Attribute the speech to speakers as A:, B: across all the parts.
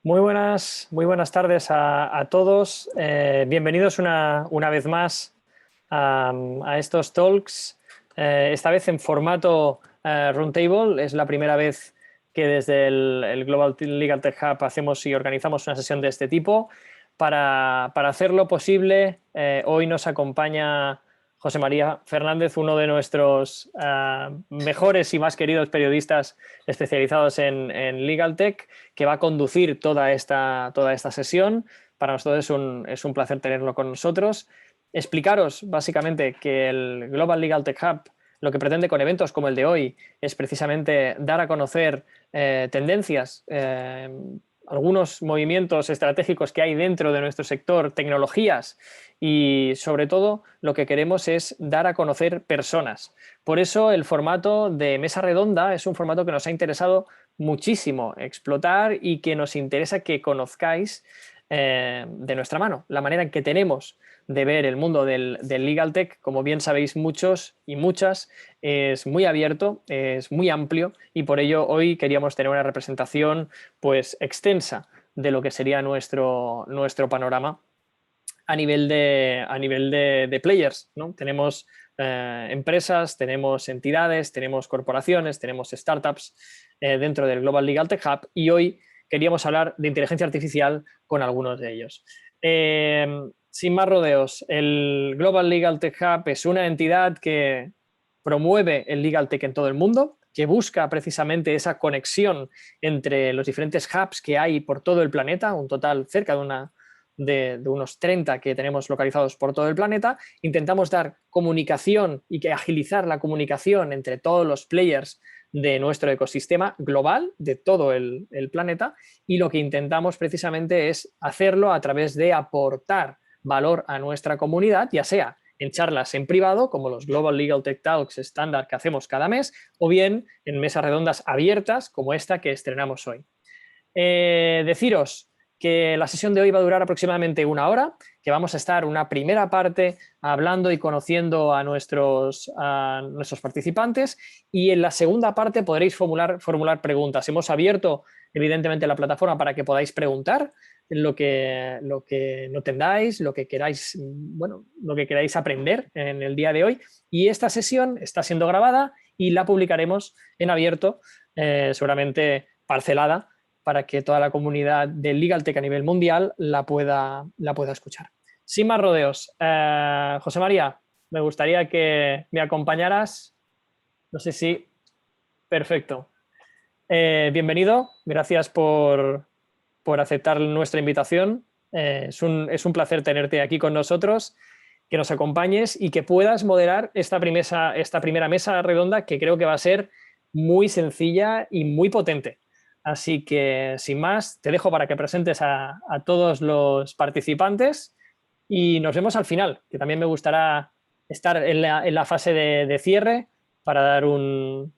A: Muy buenas tardes a todos. Bienvenidos una vez más a estos talks, esta vez en formato Roundtable. Es la primera vez que desde el Global Legal Tech Hub hacemos y organizamos una sesión de este tipo. Para hacerlo posible, hoy nos acompaña José María Fernández, uno de nuestros mejores y más queridos periodistas especializados en Legal Tech, que va a conducir toda esta sesión. Para nosotros es un placer tenerlo con nosotros. Explicaros básicamente que el Global Legal Tech Hub lo que pretende con eventos como el de hoy es precisamente dar a conocer tendencias, algunos movimientos estratégicos que hay dentro de nuestro sector, tecnologías, y sobre todo lo que queremos es dar a conocer personas. Por eso el formato de mesa redonda es un formato que nos ha interesado muchísimo explotar y que nos interesa que conozcáis de nuestra mano, la manera en que tenemos de ver el mundo del Legal Tech. Como bien sabéis muchos y muchas, es muy abierto, es muy amplio, y por ello hoy queríamos tener una representación pues extensa de lo que sería nuestro panorama a nivel de players, ¿no? Tenemos empresas, tenemos entidades, tenemos corporaciones, tenemos startups dentro del Global Legal Tech Hub, y hoy queríamos hablar de inteligencia artificial con algunos de ellos. Sin más rodeos, el Global Legal Tech Hub es una entidad que promueve el Legal Tech en todo el mundo, que busca precisamente esa conexión entre los diferentes hubs que hay por todo el planeta, un total cerca de unos 30 que tenemos localizados por todo el planeta. Intentamos dar comunicación y que agilizar la comunicación entre todos los players de nuestro ecosistema global, de todo el planeta, y lo que intentamos precisamente es hacerlo a través de aportar valor a nuestra comunidad, ya sea en charlas en privado, como los Global Legal Tech Talks estándar que hacemos cada mes, o bien en mesas redondas abiertas como esta que estrenamos hoy. Deciros que la sesión de hoy va a durar aproximadamente una hora, que vamos a estar una primera parte hablando y conociendo a nuestros participantes, y en la segunda parte podréis formular preguntas. Hemos abierto evidentemente la plataforma para que podáis preguntar lo que no tengáis, lo que queráis, bueno, lo que queráis aprender en el día de hoy. Y esta sesión está siendo grabada y la publicaremos en abierto, seguramente parcelada, para que toda la comunidad del Legal Tech a nivel mundial la pueda escuchar. Sin más rodeos, José María, me gustaría que me acompañaras. No sé si... Perfecto. Bienvenido, gracias por aceptar nuestra invitación. Es un placer tenerte aquí con nosotros, que nos acompañes y que puedas moderar esta primera mesa redonda, que creo que va a ser muy sencilla y muy potente. Así que, sin más, te dejo para que presentes a todos los participantes y nos vemos al final, que también me gustará estar en la fase de cierre para dar un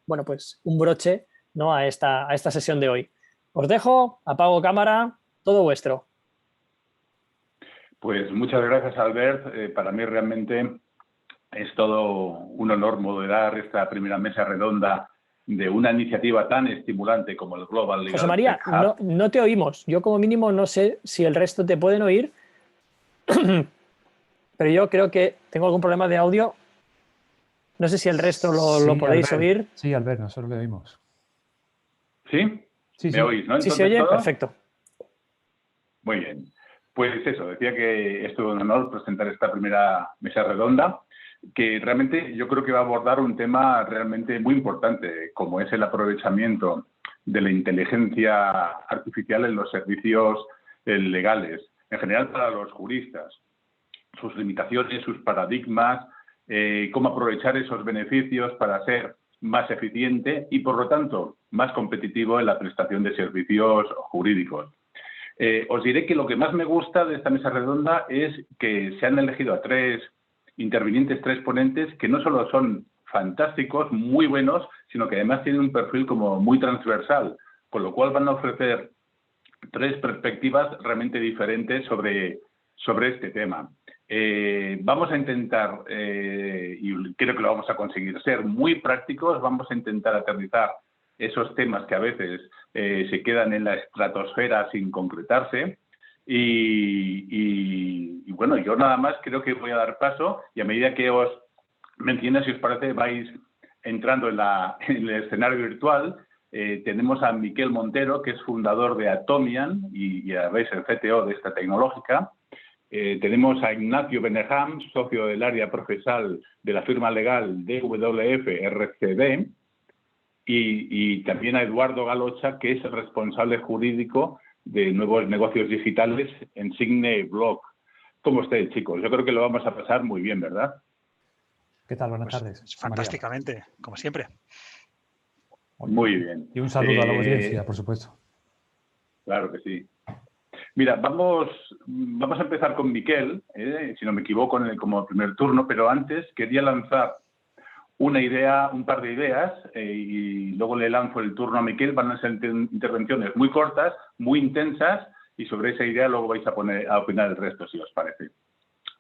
A: broche, ¿no?, a esta sesión de hoy. Os dejo, apago cámara, todo vuestro.
B: Pues muchas gracias, Albert. Para mí realmente es todo un honor moderar esta primera mesa redonda de una iniciativa tan estimulante como el Global Legal
A: José María,
B: Tech Hub.
A: no te oímos. Yo como mínimo no sé si el resto te pueden oír, pero yo creo que tengo algún problema de audio. No sé si el resto lo podéis oír.
C: Sí, Albert, nosotros le oímos.
B: ¿Sí?
C: Sí,
B: ¿Me oís, no?
A: Sí,
B: Entonces,
A: se oye,
B: ¿todo?
A: perfecto.
B: Muy bien. Pues eso, decía que es todo un honor presentar esta primera mesa redonda, que realmente yo creo que va a abordar un tema realmente muy importante, como es el aprovechamiento de la inteligencia artificial en los servicios legales, en general para los juristas, sus limitaciones, sus paradigmas, cómo aprovechar esos beneficios para ser más eficiente y, por lo tanto, más competitivo en la prestación de servicios jurídicos. Os diré que lo que más me gusta de esta mesa redonda es que se han elegido a tres intervinientes, tres ponentes, que no solo son fantásticos, muy buenos, sino que además tienen un perfil como muy transversal, con lo cual van a ofrecer tres perspectivas realmente diferentes sobre este tema. Vamos a intentar, y creo que lo vamos a conseguir, ser muy prácticos. Vamos a intentar aterrizar esos temas que a veces se quedan en la estratosfera sin concretarse. Y bueno, yo nada más creo que voy a dar paso y a medida que os mencione, si os parece, vais entrando en el escenario virtual. Tenemos a Miquel Montero, que es fundador de Atomian y a veces el CTO de esta tecnológica. Tenemos a Ignacio Beneham, socio del área procesal de la firma legal DWF RCD, y también a Eduardo Galocha, que es el responsable jurídico de nuevos negocios digitales en Signe Block. ¿Cómo estáis, chicos? Yo creo que lo vamos a pasar muy bien, ¿verdad?
C: ¿Qué tal? Buenas tardes.
D: Fantásticamente, María, como siempre.
B: Muy bien.
C: Y un saludo a la audiencia, por supuesto.
B: Claro que sí. Mira, vamos a empezar con Miquel, si no me equivoco, como primer turno, pero antes quería lanzar una idea, un par de ideas, y luego le lanzo el turno a Miquel. Van a ser intervenciones muy cortas, muy intensas, y sobre esa idea luego vais a opinar el resto, si os parece.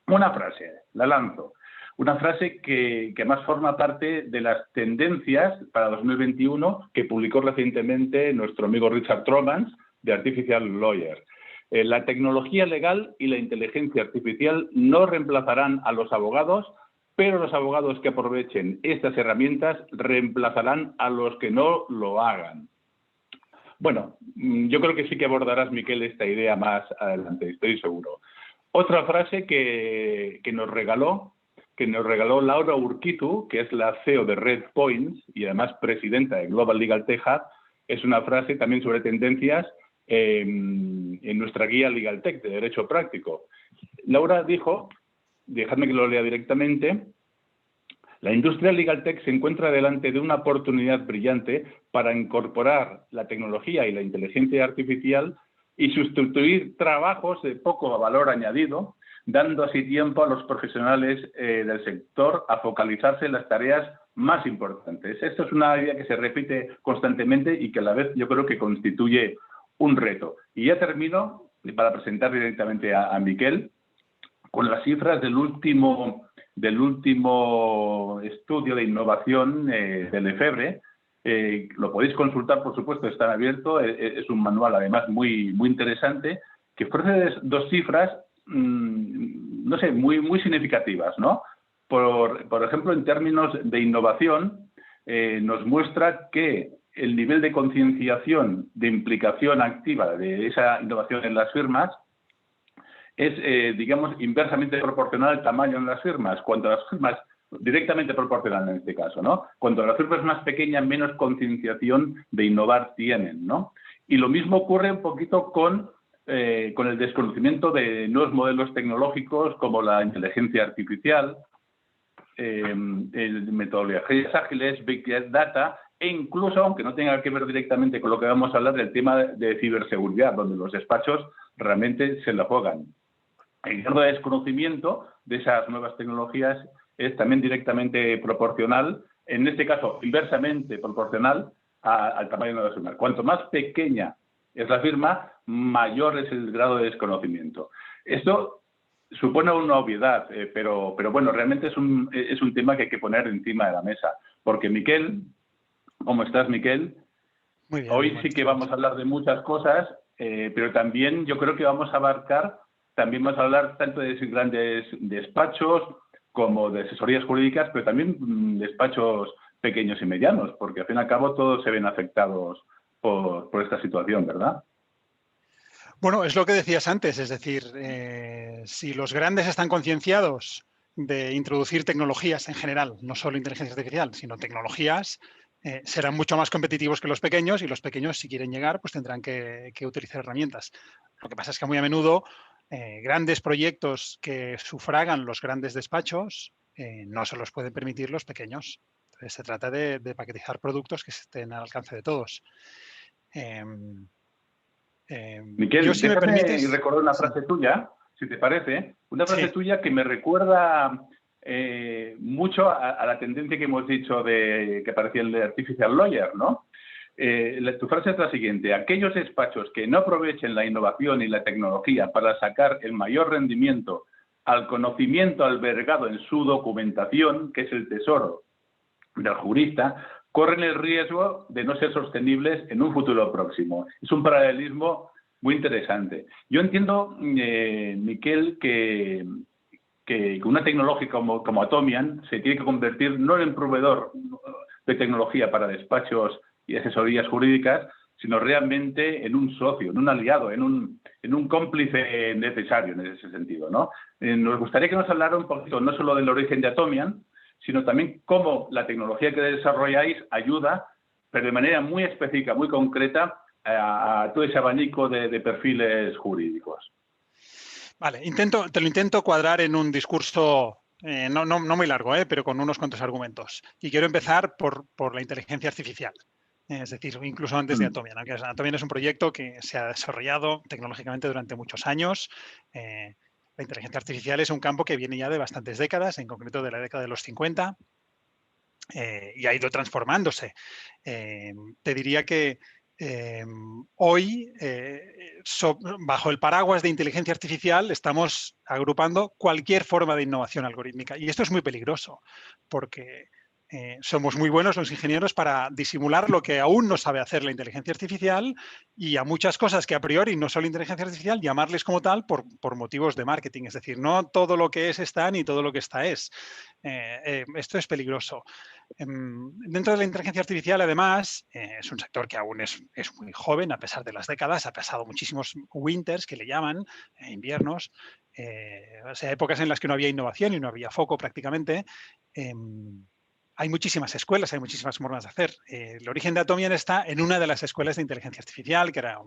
B: Una frase, la lanzo. Una frase que además forma parte de las tendencias para 2021 que publicó recientemente nuestro amigo Richard Tromans, de Artificial Lawyer. La tecnología legal y la inteligencia artificial no reemplazarán a los abogados, pero los abogados que aprovechen estas herramientas reemplazarán a los que no lo hagan. Bueno, yo creo que sí que abordarás, Miquel, esta idea más adelante, estoy seguro. Otra frase que nos regaló Laura Urquizu, que es la CEO de Redpoints y además presidenta de Global Legal Tech Hub, es una frase también sobre tendencias en nuestra guía Legal Tech de Derecho Práctico. Laura dijo, dejadme que lo lea directamente: la industria Legal Tech se encuentra delante de una oportunidad brillante para incorporar la tecnología y la inteligencia artificial y sustituir trabajos de poco valor añadido, dando así tiempo a los profesionales del sector a focalizarse en las tareas más importantes. Esto es una idea que se repite constantemente y que a la vez yo creo que constituye un reto. Y ya termino para presentar directamente a Miquel con las cifras del último estudio de innovación del Lefebvre. Lo podéis consultar, por supuesto, está abierto. Es un manual, además, muy interesante, que ofrece dos cifras, no sé, muy significativas, ¿no? Por ejemplo, en términos de innovación, nos muestra que el nivel de concienciación, de implicación activa de esa innovación en las firmas es, digamos, inversamente proporcional al tamaño de las firmas. Cuanto a las firmas, directamente proporcional en este caso, ¿no? Cuanto a las firmas más pequeñas, menos concienciación de innovar tienen, ¿no? Y lo mismo ocurre un poquito con el desconocimiento de nuevos modelos tecnológicos como la inteligencia artificial, metodologías ágiles, Big Data, e incluso, aunque no tenga que ver directamente con lo que vamos a hablar, del tema de ciberseguridad, donde los despachos realmente se la juegan. El grado de desconocimiento de esas nuevas tecnologías es también directamente proporcional, en este caso inversamente proporcional al tamaño de la firma. Cuanto más pequeña es la firma, mayor es el grado de desconocimiento. Esto supone una obviedad, pero bueno, realmente es un tema que hay que poner encima de la mesa. Porque Miquel, ¿cómo estás, Miquel?
D: Muy bien.
B: Hoy sí que vamos a hablar de muchas cosas, pero también yo creo que vamos a hablar tanto de grandes despachos como de asesorías jurídicas, pero también despachos pequeños y medianos, porque al fin y al cabo todos se ven afectados por esta situación, ¿verdad?
D: Bueno, es lo que decías antes, es decir, si los grandes están concienciados de introducir tecnologías en general, no solo inteligencia artificial, sino tecnologías, serán mucho más competitivos que los pequeños, y los pequeños, si quieren llegar, pues tendrán que utilizar herramientas. Lo que pasa es que muy a menudo grandes proyectos que sufragan los grandes despachos no se los pueden permitir los pequeños. Entonces, se trata de paquetizar productos que estén al alcance de todos.
B: Miquel,
D: yo, si me permites,
B: y recordar una frase tuya, si te parece, una frase tuya que me recuerda mucho a la tendencia que hemos dicho que parecía el de Artificial Lawyer, ¿no? Tu frase es la siguiente: aquellos despachos que no aprovechen la innovación y la tecnología para sacar el mayor rendimiento al conocimiento albergado en su documentación, que es el tesoro del jurista, corren el riesgo de no ser sostenibles en un futuro próximo. Es un paralelismo muy interesante. Yo entiendo, Miquel, que una tecnología como Atomian se tiene que convertir no en proveedor de tecnología para despachos y asesorías jurídicas, sino realmente en un socio, en un aliado, en un cómplice necesario en ese sentido, ¿no? Nos gustaría que nos hablara un poquito no solo del origen de Atomian, sino también cómo la tecnología que desarrolláis ayuda, pero de manera muy específica, muy concreta, a todo ese abanico de perfiles jurídicos.
D: Vale, te lo intento cuadrar en un discurso no muy largo, pero con unos cuantos argumentos. Y quiero empezar por la inteligencia artificial. Es decir, incluso antes de Atomian. Aunque Atomian es un proyecto que se ha desarrollado tecnológicamente durante muchos años. La inteligencia artificial es un campo que viene ya de bastantes décadas, en concreto de la década de los 50, y ha ido transformándose. Te diría que hoy, bajo el paraguas de inteligencia artificial, estamos agrupando cualquier forma de innovación algorítmica. Y esto es muy peligroso, porque somos muy buenos los ingenieros para disimular lo que aún no sabe hacer la inteligencia artificial, y a muchas cosas que a priori no son inteligencia artificial, llamarles como tal por motivos de marketing. Es decir, no todo lo que es está, ni todo lo que está es. Esto es peligroso. Dentro de la inteligencia artificial, además, es un sector que aún es muy joven, a pesar de las décadas. Ha pasado muchísimos winters, que le llaman, inviernos, o sea, épocas en las que no había innovación y no había foco prácticamente. Hay muchísimas escuelas, hay muchísimas formas de hacer. El origen de Atomian está en una de las escuelas de inteligencia artificial, que era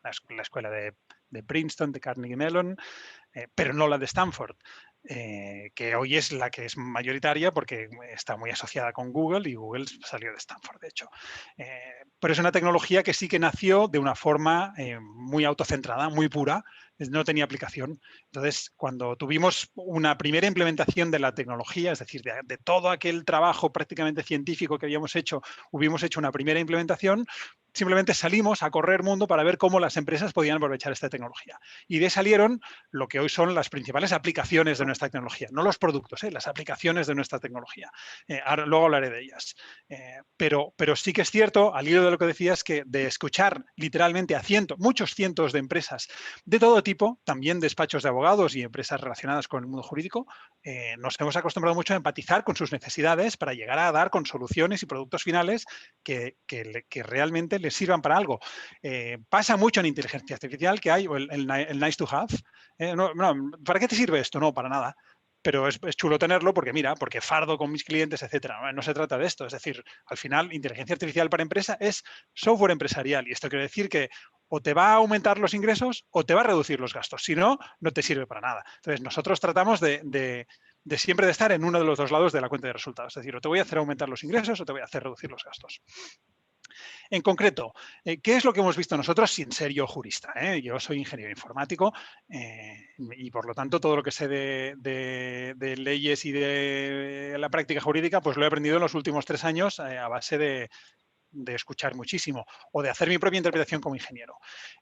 D: la escuela de Princeton, de Carnegie Mellon, pero no la de Stanford, que hoy es la que es mayoritaria porque está muy asociada con Google, y Google salió de Stanford, de hecho. Pero es una tecnología que sí que nació de una forma muy autocentrada, muy pura, no tenía aplicación. Entonces, cuando tuvimos una primera implementación de la tecnología, es decir, de todo aquel trabajo prácticamente científico que habíamos hecho, hubimos hecho una primera implementación, simplemente salimos a correr mundo para ver cómo las empresas podían aprovechar esta tecnología. Y de ahí salieron lo que hoy son las principales aplicaciones de nuestra tecnología. No los productos, las aplicaciones de nuestra tecnología. Ahora, luego hablaré de ellas. Pero sí que es cierto, al hilo de lo que decías, que de escuchar literalmente a muchos cientos de empresas de todo tipo, también despachos de abogados y empresas relacionadas con el mundo jurídico, nos hemos acostumbrado mucho a empatizar con sus necesidades para llegar a dar con soluciones y productos finales que realmente les sirvan para algo. Pasa mucho en inteligencia artificial que hay el nice to have. ¿Para qué te sirve esto? No, para nada. Pero es chulo tenerlo porque fardo con mis clientes, etcétera. No se trata de esto. Es decir, al final, inteligencia artificial para empresa es software empresarial. Y esto quiere decir que o te va a aumentar los ingresos o te va a reducir los gastos. Si no, no te sirve para nada. Entonces, nosotros tratamos de siempre de estar en uno de los dos lados de la cuenta de resultados. Es decir, o te voy a hacer aumentar los ingresos o te voy a hacer reducir los gastos. En concreto, ¿qué es lo que hemos visto nosotros sin ser yo jurista? Yo soy ingeniero informático y, por lo tanto, todo lo que sé de leyes y de la práctica jurídica, pues lo he aprendido en los últimos 3 años a base de escuchar muchísimo o de hacer mi propia interpretación como ingeniero.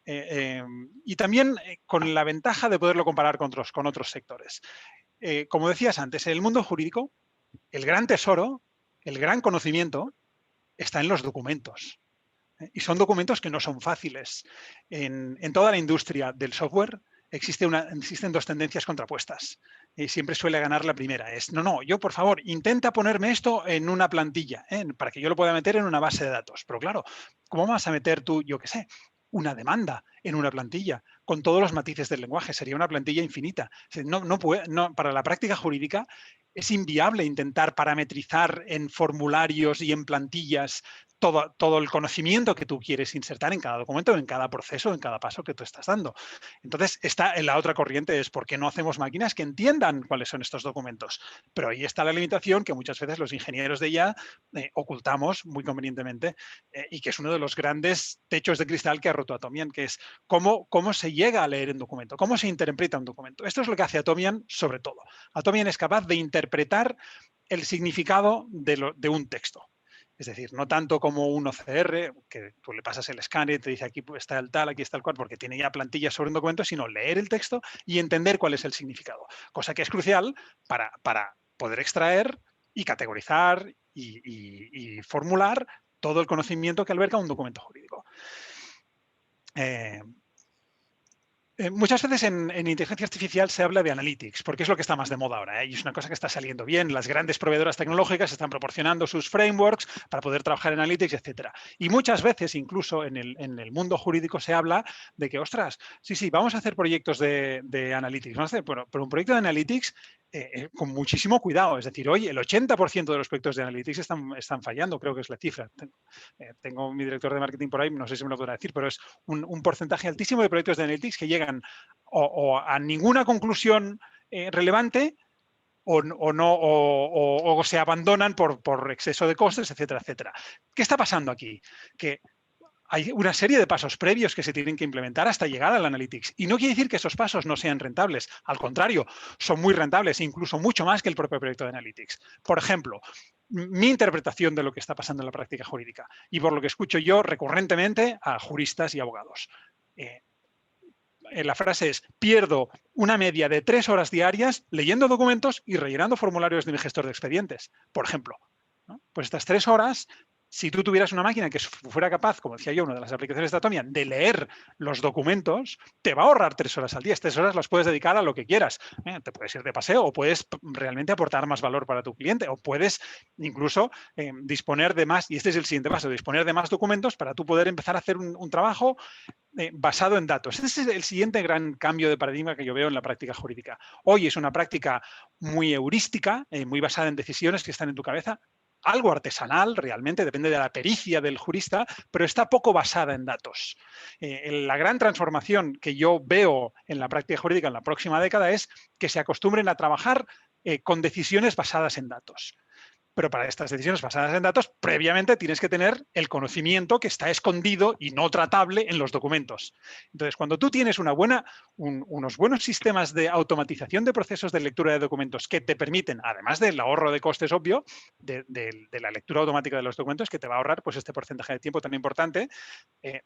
D: Y también con la ventaja de poderlo comparar con otros sectores. Como decías antes, en el mundo jurídico, el gran tesoro, el gran conocimiento, está en los documentos. Y son documentos que no son fáciles. En toda la industria del software existen dos tendencias contrapuestas. Y siempre suele ganar la primera. Es, yo, por favor, intenta ponerme esto en una plantilla, para que yo lo pueda meter en una base de datos. Pero claro, ¿cómo vas a meter tú, yo qué sé, una demanda en una plantilla con todos los matices del lenguaje? Sería una plantilla infinita. Para la práctica jurídica es inviable intentar parametrizar en formularios y en plantillas todo el conocimiento que tú quieres insertar en cada documento, en cada proceso, en cada paso que tú estás dando. Entonces, está en la otra corriente, es por qué no hacemos máquinas que entiendan cuáles son estos documentos. Pero ahí está la limitación que muchas veces los ingenieros de IA ocultamos muy convenientemente, y que es uno de los grandes techos de cristal que ha roto Atomian, que es cómo se llega a leer un documento, cómo se interpreta un documento. Esto es lo que hace Atomian sobre todo. Atomian es capaz de interpretar el significado de un texto. Es decir, no tanto como un OCR, que tú le pasas el escáner y te dice aquí está el tal, aquí está el cual, porque tiene ya plantillas sobre un documento, sino leer el texto y entender cuál es el significado. Cosa que es crucial para poder extraer y categorizar y formular todo el conocimiento que alberga un documento jurídico. Muchas veces en inteligencia artificial se habla de analytics, porque es lo que está más de moda ahora, y es una cosa que está saliendo bien. Las grandes proveedoras tecnológicas están proporcionando sus frameworks para poder trabajar en analytics, etc. Y muchas veces, incluso en el mundo jurídico, se habla de que, ostras, sí, vamos a hacer proyectos de analytics, vamos a hacer, pero un proyecto de analytics con muchísimo cuidado. Es decir, hoy el 80% de los proyectos de analytics están fallando, creo que es la cifra. Tengo mi director de marketing por ahí, no sé si me lo podrá decir, pero es un porcentaje altísimo de proyectos de analytics que llegan o a ninguna conclusión relevante o se abandonan por exceso de costes, etcétera, etcétera. ¿Qué está pasando aquí? Que hay una serie de pasos previos que se tienen que implementar hasta llegar al Analytics. Y no quiere decir que esos pasos no sean rentables. Al contrario, son muy rentables, incluso mucho más que el propio proyecto de Analytics. Por ejemplo, mi interpretación de lo que está pasando en la práctica jurídica y por lo que escucho yo recurrentemente a juristas y abogados. La frase es: pierdo una media de 3 horas diarias leyendo documentos y rellenando formularios de mi gestor de expedientes, por ejemplo, ¿no? Pues estas 3 horas, si tú tuvieras una máquina que fuera capaz, como decía yo, una de las aplicaciones de Atomian, de leer los documentos, te va a ahorrar 3 horas al día. 3 horas las puedes dedicar a lo que quieras. Te puedes ir de paseo o puedes realmente aportar más valor para tu cliente o puedes incluso disponer de más, y este es el siguiente paso, disponer de más documentos para tú poder empezar a hacer un trabajo basado en datos. Ese es el siguiente gran cambio de paradigma que yo veo en la práctica jurídica. Hoy es una práctica muy heurística, muy basada en decisiones que están en tu cabeza, algo artesanal realmente, depende de la pericia del jurista, pero está poco basada en datos. La gran transformación que yo veo en la práctica jurídica en la próxima década es que se acostumbren a trabajar con decisiones basadas en datos. Pero para estas decisiones basadas en datos, previamente tienes que tener el conocimiento que está escondido y no tratable en los documentos. Entonces, cuando tú tienes unos buenos sistemas de automatización de procesos de lectura de documentos que te permiten, además del ahorro de costes obvio, de la lectura automática de los documentos, que te va a ahorrar pues, este porcentaje de tiempo tan importante,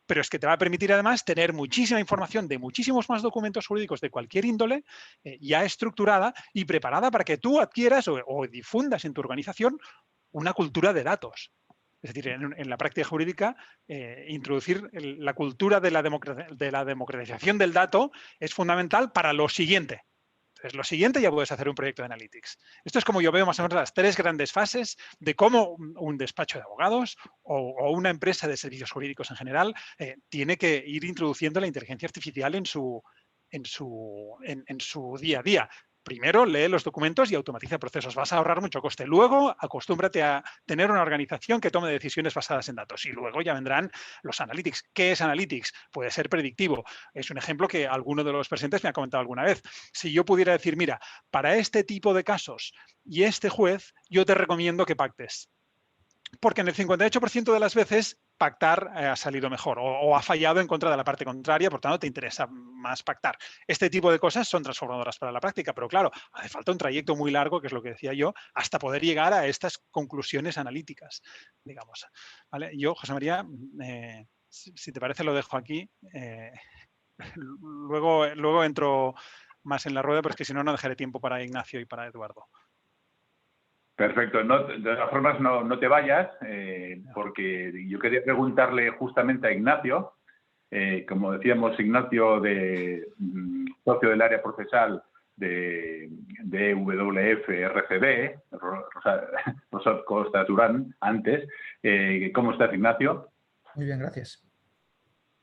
D: pero es que te va a permitir además tener muchísima información de muchísimos más documentos jurídicos de cualquier índole, ya estructurada y preparada para que tú adquieras o difundas en tu organización una cultura de datos. Es decir, en la práctica jurídica, introducir la cultura de la democratización del dato es fundamental para lo siguiente. Entonces, lo siguiente ya puedes hacer un proyecto de Analytics. Esto es como yo veo más o menos las 3 grandes fases de cómo un despacho de abogados o una empresa de servicios jurídicos en general tiene que ir introduciendo la inteligencia artificial en su día a día. Primero, lee los documentos y automatiza procesos. Vas a ahorrar mucho coste. Luego, acostúmbrate a tener una organización que tome decisiones basadas en datos. Y luego ya vendrán los analytics. ¿Qué es analytics? Puede ser predictivo. Es un ejemplo que alguno de los presentes me ha comentado alguna vez. Si yo pudiera decir, mira, para este tipo de casos y este juez, yo te recomiendo que pactes. Porque en el 58% de las veces pactar ha salido mejor o ha fallado en contra de la parte contraria, por tanto te interesa más pactar. Este tipo de cosas son transformadoras para la práctica, pero claro, hace falta un trayecto muy largo, que es lo que decía yo, hasta poder llegar a estas conclusiones analíticas, digamos. ¿Vale? Yo, José María, si te parece lo dejo aquí. Luego entro más en la rueda, pero es que si no, no dejaré tiempo para Ignacio y para Eduardo.
B: Perfecto. No, de todas formas, no te vayas, porque yo quería preguntarle justamente a Ignacio, como decíamos, Ignacio, socio del área procesal de WF RCB, Rosat Costa Durán, antes. ¿Cómo estás, Ignacio?
C: Muy bien, gracias.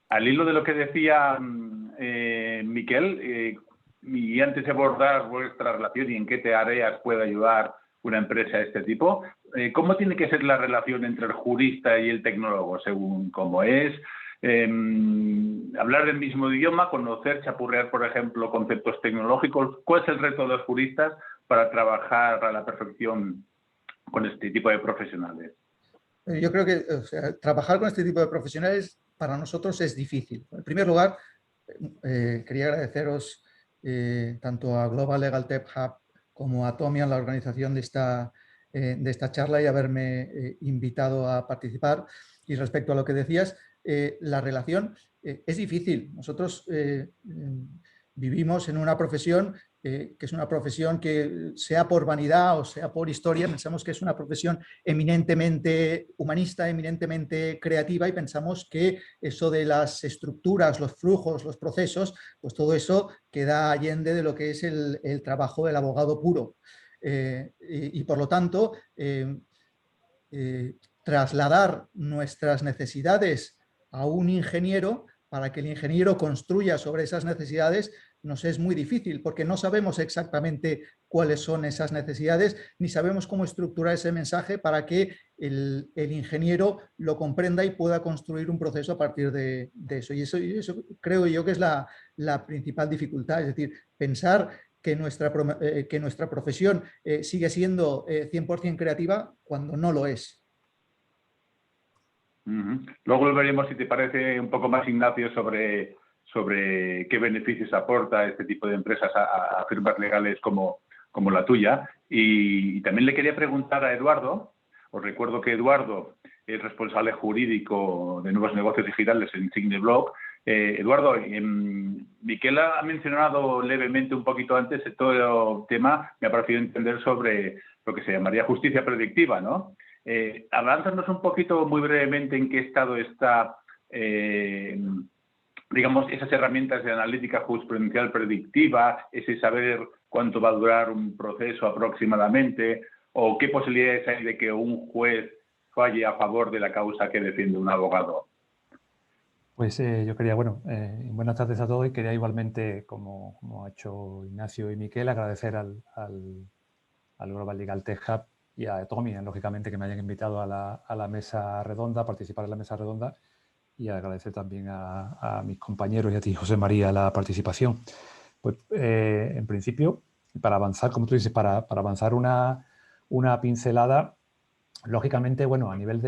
B: Al hilo de lo que decía Miquel, y antes de abordar vuestra relación y en qué tareas puede ayudar una empresa de este tipo, ¿cómo tiene que ser la relación entre el jurista y el tecnólogo, según cómo es? Hablar del mismo idioma, conocer, chapurrear, por ejemplo, conceptos tecnológicos. ¿Cuál es el reto de los juristas para trabajar a la perfección con este tipo de profesionales?
C: Yo creo que trabajar con este tipo de profesionales para nosotros es difícil. En primer lugar, quería agradeceros tanto a Global Legal Tech Hub como a Atomian, la organización de esta charla, y haberme invitado a participar. Y respecto a lo que decías, la relación es difícil. Nosotros vivimos en una profesión que es una profesión que, sea por vanidad o sea por historia, pensamos que es una profesión eminentemente humanista, eminentemente creativa, y pensamos que eso de las estructuras, los flujos, los procesos, pues todo eso queda allende de lo que es el trabajo del abogado puro. Y por lo tanto, trasladar nuestras necesidades a un ingeniero para que el ingeniero construya sobre esas necesidades nos es muy difícil, porque no sabemos exactamente cuáles son esas necesidades, ni sabemos cómo estructurar ese mensaje para que el ingeniero lo comprenda y pueda construir un proceso a partir de eso. Y eso creo yo que es la principal dificultad, es decir, pensar que nuestra profesión sigue siendo 100% creativa cuando no lo es.
B: Luego volveremos, si te parece, un poco más, Ignacio, sobre qué beneficios aporta este tipo de empresas a firmas legales como la tuya. Y también le quería preguntar a Eduardo. Os recuerdo que Eduardo es responsable jurídico de nuevos negocios digitales en Signeblock. Eduardo, Miquel ha mencionado levemente un poquito antes todo el tema, me ha parecido entender, sobre lo que se llamaría justicia predictiva, ¿no? Avanzarnos un poquito, muy brevemente, en qué estado está, digamos, esas herramientas de analítica jurisprudencial predictiva, ese saber cuánto va a durar un proceso aproximadamente, o qué posibilidades hay de que un juez falle a favor de la causa que defiende un abogado.
E: Pues yo quería, buenas tardes a todos, y quería igualmente, como ha hecho Ignacio y Miquel, agradecer al Global Legal Tech Hub y a Tommy, lógicamente, que me hayan invitado a la mesa redonda, a participar en la mesa redonda, y agradecer también a mis compañeros y a ti, José María, la participación. Pues, en principio, para avanzar, como tú dices, para avanzar una pincelada, lógicamente, a nivel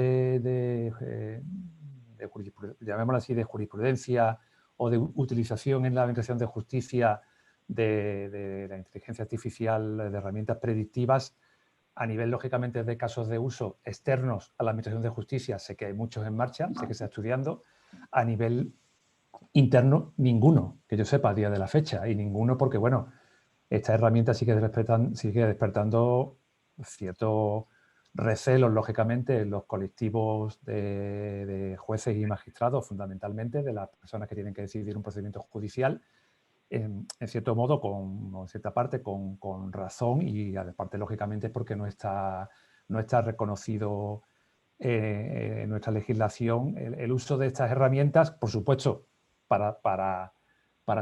E: llamémoslo así, de jurisprudencia o de utilización en la administración de justicia de la inteligencia artificial, de herramientas predictivas, a nivel, lógicamente, de casos de uso externos a la administración de justicia, sé que hay muchos en marcha, sé que se está estudiando. A nivel interno, ninguno, que yo sepa, a día de la fecha, y ninguno porque, esta herramienta sigue despertando cierto recelos, lógicamente, en los colectivos de jueces y magistrados, fundamentalmente, de las personas que tienen que decidir un procedimiento judicial, en cierto modo, en cierta parte, con razón, y aparte, lógicamente, porque no está reconocido en nuestra legislación el uso de estas herramientas, por supuesto, para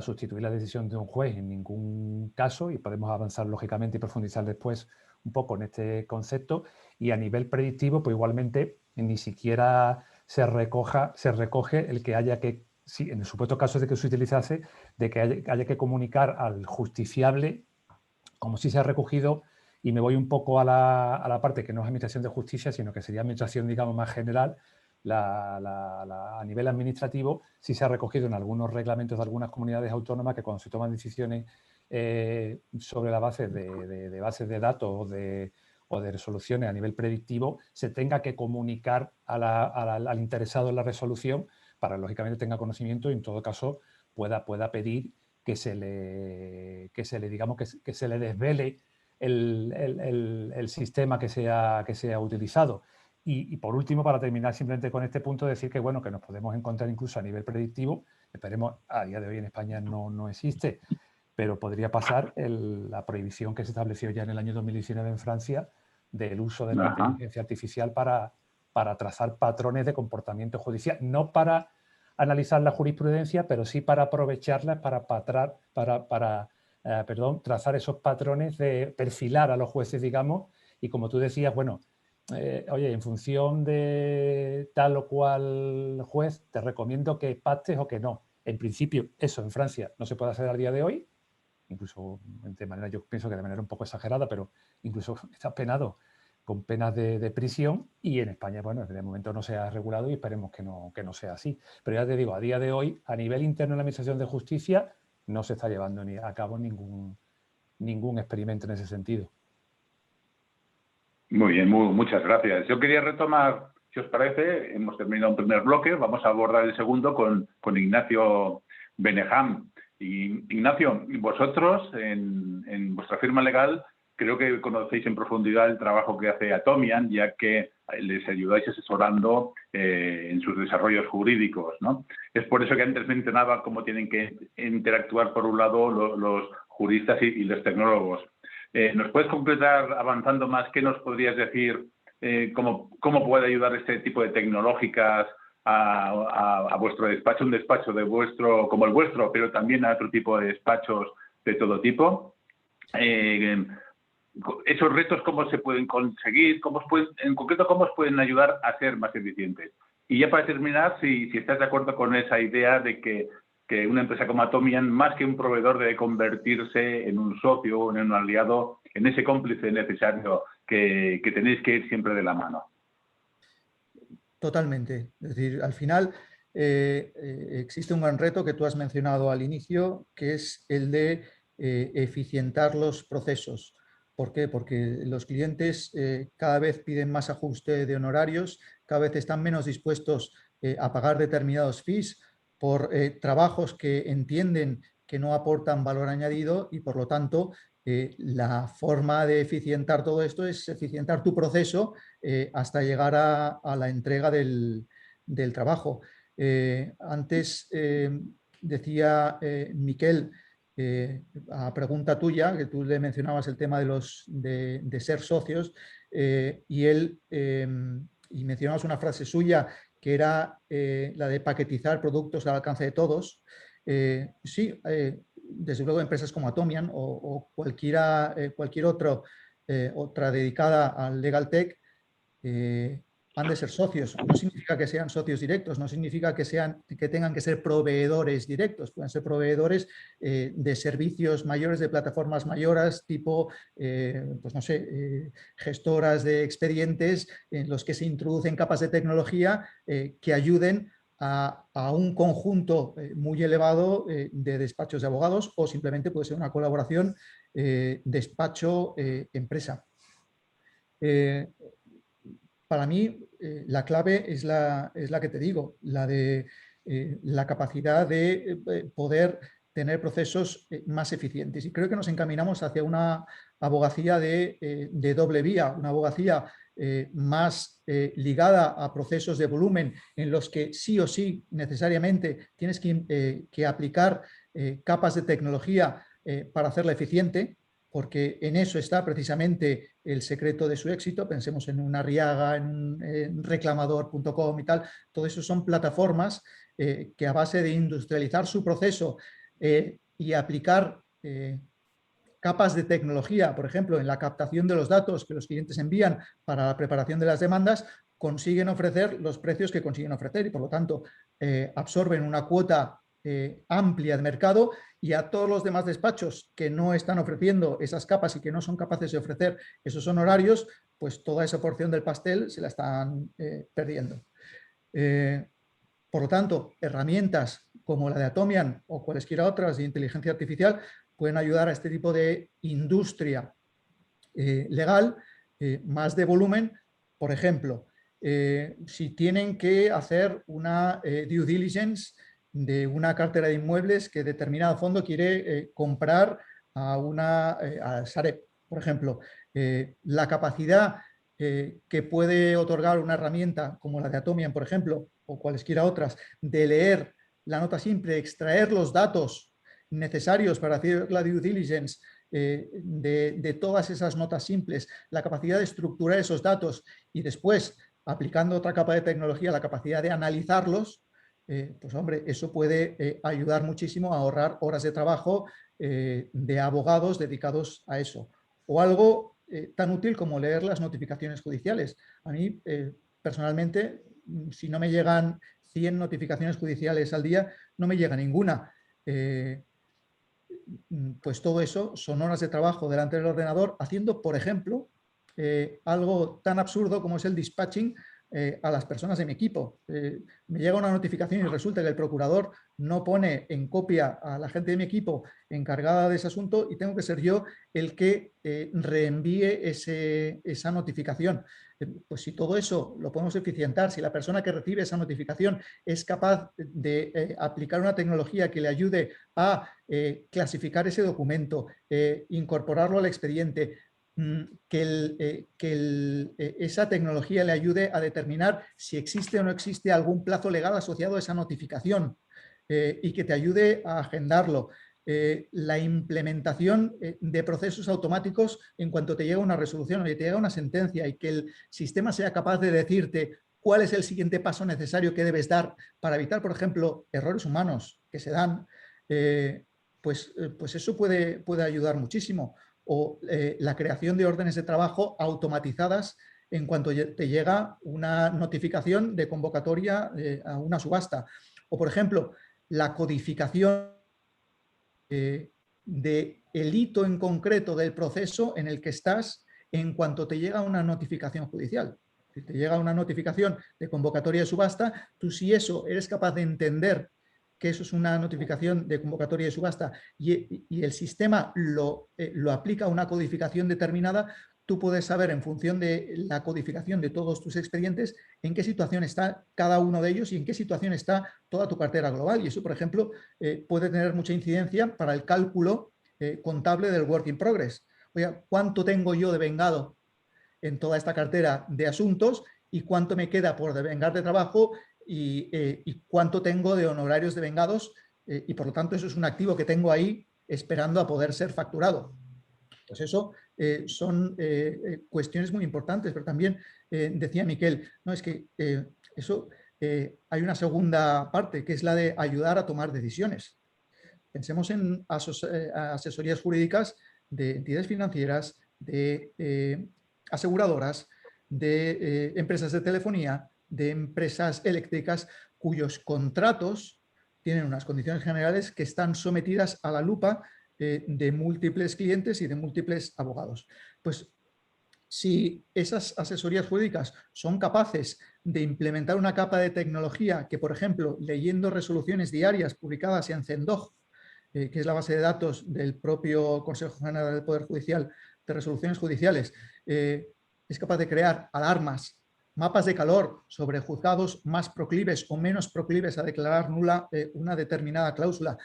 E: sustituir la decisión de un juez en ningún caso, y podemos avanzar, lógicamente, y profundizar después un poco en este concepto. Y a nivel predictivo, pues igualmente ni siquiera se recoge el que haya que, sí, en el supuesto caso de que se utilizase, de que haya que comunicar al justiciable, como si se ha recogido, y me voy un poco a la parte que no es administración de justicia, sino que sería administración, digamos, más general, a nivel administrativo, sí se ha recogido en algunos reglamentos de algunas comunidades autónomas que cuando se toman decisiones sobre la base de bases de datos o de resoluciones a nivel predictivo, se tenga que comunicar al interesado en la resolución para, lógicamente, tenga conocimiento y, en todo caso, pueda pedir que se le desvele el sistema que sea utilizado. Y por último, para terminar simplemente con este punto, decir que, que nos podemos encontrar incluso a nivel predictivo, esperemos, a día de hoy en España no existe, pero podría pasar la prohibición que se estableció ya en el año 2019 en Francia del uso de la inteligencia artificial para trazar patrones de comportamiento judicial, no para analizar la jurisprudencia, pero sí para aprovecharla para trazar esos patrones, de perfilar a los jueces, digamos, y como tú decías, oye, en función de tal o cual juez, te recomiendo que pactes o que no. En principio, eso en Francia no se puede hacer al día de hoy, incluso de manera, yo pienso que de manera un poco exagerada, pero incluso está penado con penas de prisión, y en España, de momento no se ha regulado y esperemos que no sea así. Pero ya te digo, a día de hoy, a nivel interno de la Administración de Justicia, no se está llevando a cabo ningún experimento en ese sentido.
B: Muy bien, muchas gracias. Yo quería retomar, si os parece, hemos terminado un primer bloque, vamos a abordar el segundo con Ignacio Benejam. Ignacio, vosotros en vuestra firma legal creo que conocéis en profundidad el trabajo que hace Atomian, ya que les ayudáis asesorando en sus desarrollos jurídicos, ¿no? Es por eso que antes mencionaba cómo tienen que interactuar, por un lado, los juristas y los tecnólogos. ¿Nos puedes completar, avanzando más, qué nos podrías decir, cómo puede ayudar este tipo de tecnológicas a vuestro despacho, un despacho como el vuestro, pero también a otro tipo de despachos de todo tipo? Esos retos, ¿cómo se pueden conseguir? En concreto, ¿cómo os pueden ayudar a ser más eficientes? Y ya para terminar, si estás de acuerdo con esa idea de que una empresa como Atomian, más que un proveedor, debe convertirse en un socio o en un aliado, en ese cómplice necesario que tenéis que ir siempre de la mano.
C: Totalmente. Es decir, al final existe un gran reto que tú has mencionado al inicio, que es el de eficientar los procesos. ¿Por qué? Porque los clientes cada vez piden más ajuste de honorarios, cada vez están menos dispuestos a pagar determinados fees por trabajos que entienden que no aportan valor añadido y, por lo tanto, la forma de eficientar todo esto es eficientar tu proceso hasta llegar a la entrega del trabajo. Antes decía Miquel, a pregunta tuya, que tú le mencionabas el tema de ser socios, y mencionabas una frase suya que era la de paquetizar productos al alcance de todos. Sí, desde luego empresas como Atomian o cualquier otra dedicada al Legal Tech han de ser socios. No significa que sean socios directos, no significa que tengan que ser proveedores directos, pueden ser proveedores de servicios mayores, de plataformas mayores, tipo, pues no sé, gestoras de expedientes en los que se introducen capas de tecnología que ayuden a un conjunto muy elevado de despachos de abogados, o simplemente puede ser una colaboración despacho-empresa. Para mí, la clave es la que te digo, la de la capacidad de poder tener procesos más eficientes. Y creo que nos encaminamos hacia una abogacía de doble vía, una abogacía más ligada a procesos de volumen en los que sí o sí necesariamente tienes que aplicar capas de tecnología para hacerla eficiente, porque en eso está precisamente el secreto de su éxito. Pensemos en una Arriaga, en reclamador.com y tal. Todo eso son plataformas que, a base de industrializar su proceso y aplicar capas de tecnología, por ejemplo, en la captación de los datos que los clientes envían para la preparación de las demandas, consiguen ofrecer los precios que consiguen ofrecer y, por lo tanto, absorben una cuota amplia de mercado, y a todos los demás despachos que no están ofreciendo esas capas y que no son capaces de ofrecer esos honorarios, pues toda esa porción del pastel se la están perdiendo. Por lo tanto, herramientas como la de Atomian o cualesquiera otras de inteligencia artificial pueden ayudar a este tipo de industria legal más de volumen. Por ejemplo, si tienen que hacer una due diligence de una cartera de inmuebles que determinado fondo quiere comprar a Sareb, por ejemplo, la capacidad que puede otorgar una herramienta como la de Atomian, por ejemplo, o cualesquiera otras, de leer la nota simple, extraer los datos necesarios para hacer la due diligence de todas esas notas simples, la capacidad de estructurar esos datos y después, aplicando otra capa de tecnología, la capacidad de analizarlos, pues hombre, eso puede ayudar muchísimo a ahorrar horas de trabajo de abogados dedicados a eso. O algo tan útil como leer las notificaciones judiciales. A mí, personalmente, si no me llegan 100 notificaciones judiciales al día, no me llega ninguna. Pues todo eso son horas de trabajo delante del ordenador haciendo, por ejemplo, algo tan absurdo como es el dispatching a las personas de mi equipo. Me llega una notificación y resulta que el procurador no pone en copia a la gente de mi equipo encargada de ese asunto y tengo que ser yo el que reenvíe esa notificación. Pues si todo eso lo podemos eficientar, si la persona que recibe esa notificación es capaz de aplicar una tecnología que le ayude a clasificar ese documento, incorporarlo al expediente, que esa tecnología le ayude a determinar si existe o no existe algún plazo legal asociado a esa notificación y que te ayude a agendarlo. La implementación de procesos automáticos en cuanto te llega una resolución o te llega una sentencia y que el sistema sea capaz de decirte cuál es el siguiente paso necesario que debes dar para evitar, por ejemplo, errores humanos que se dan, pues eso puede ayudar muchísimo. O la creación de órdenes de trabajo automatizadas en cuanto te llega una notificación de convocatoria a una subasta. O, por ejemplo, la codificación del hito en concreto del proceso en el que estás en cuanto te llega una notificación judicial. Si te llega una notificación de convocatoria de subasta, tú si eso eres capaz de entender que eso es una notificación de convocatoria de subasta y el sistema lo aplica a una codificación determinada, tú puedes saber en función de la codificación de todos tus expedientes en qué situación está cada uno de ellos y en qué situación está toda tu cartera global. Y eso, por ejemplo, puede tener mucha incidencia para el cálculo contable del work in progress. Oiga, ¿cuánto tengo yo devengado en toda esta cartera de asuntos y cuánto me queda por devengar de trabajo y cuánto tengo de honorarios devengados y por lo tanto eso es un activo que tengo ahí esperando a poder ser facturado? Pues eso son cuestiones muy importantes, pero también decía Miquel, no, es que eso hay una segunda parte que es la de ayudar a tomar decisiones. Pensemos en asesorías jurídicas de entidades financieras, de aseguradoras, de empresas de telefonía, de empresas eléctricas cuyos contratos tienen unas condiciones generales que están sometidas a la lupa de múltiples clientes y de múltiples abogados. Pues si esas asesorías jurídicas son capaces de implementar una capa de tecnología que, por ejemplo, leyendo resoluciones diarias publicadas en Zendog, que es la base de datos del propio Consejo General del Poder Judicial de resoluciones judiciales, es capaz de crear alarmas, mapas de calor sobre juzgados más proclives o menos proclives a declarar nula una determinada cláusula,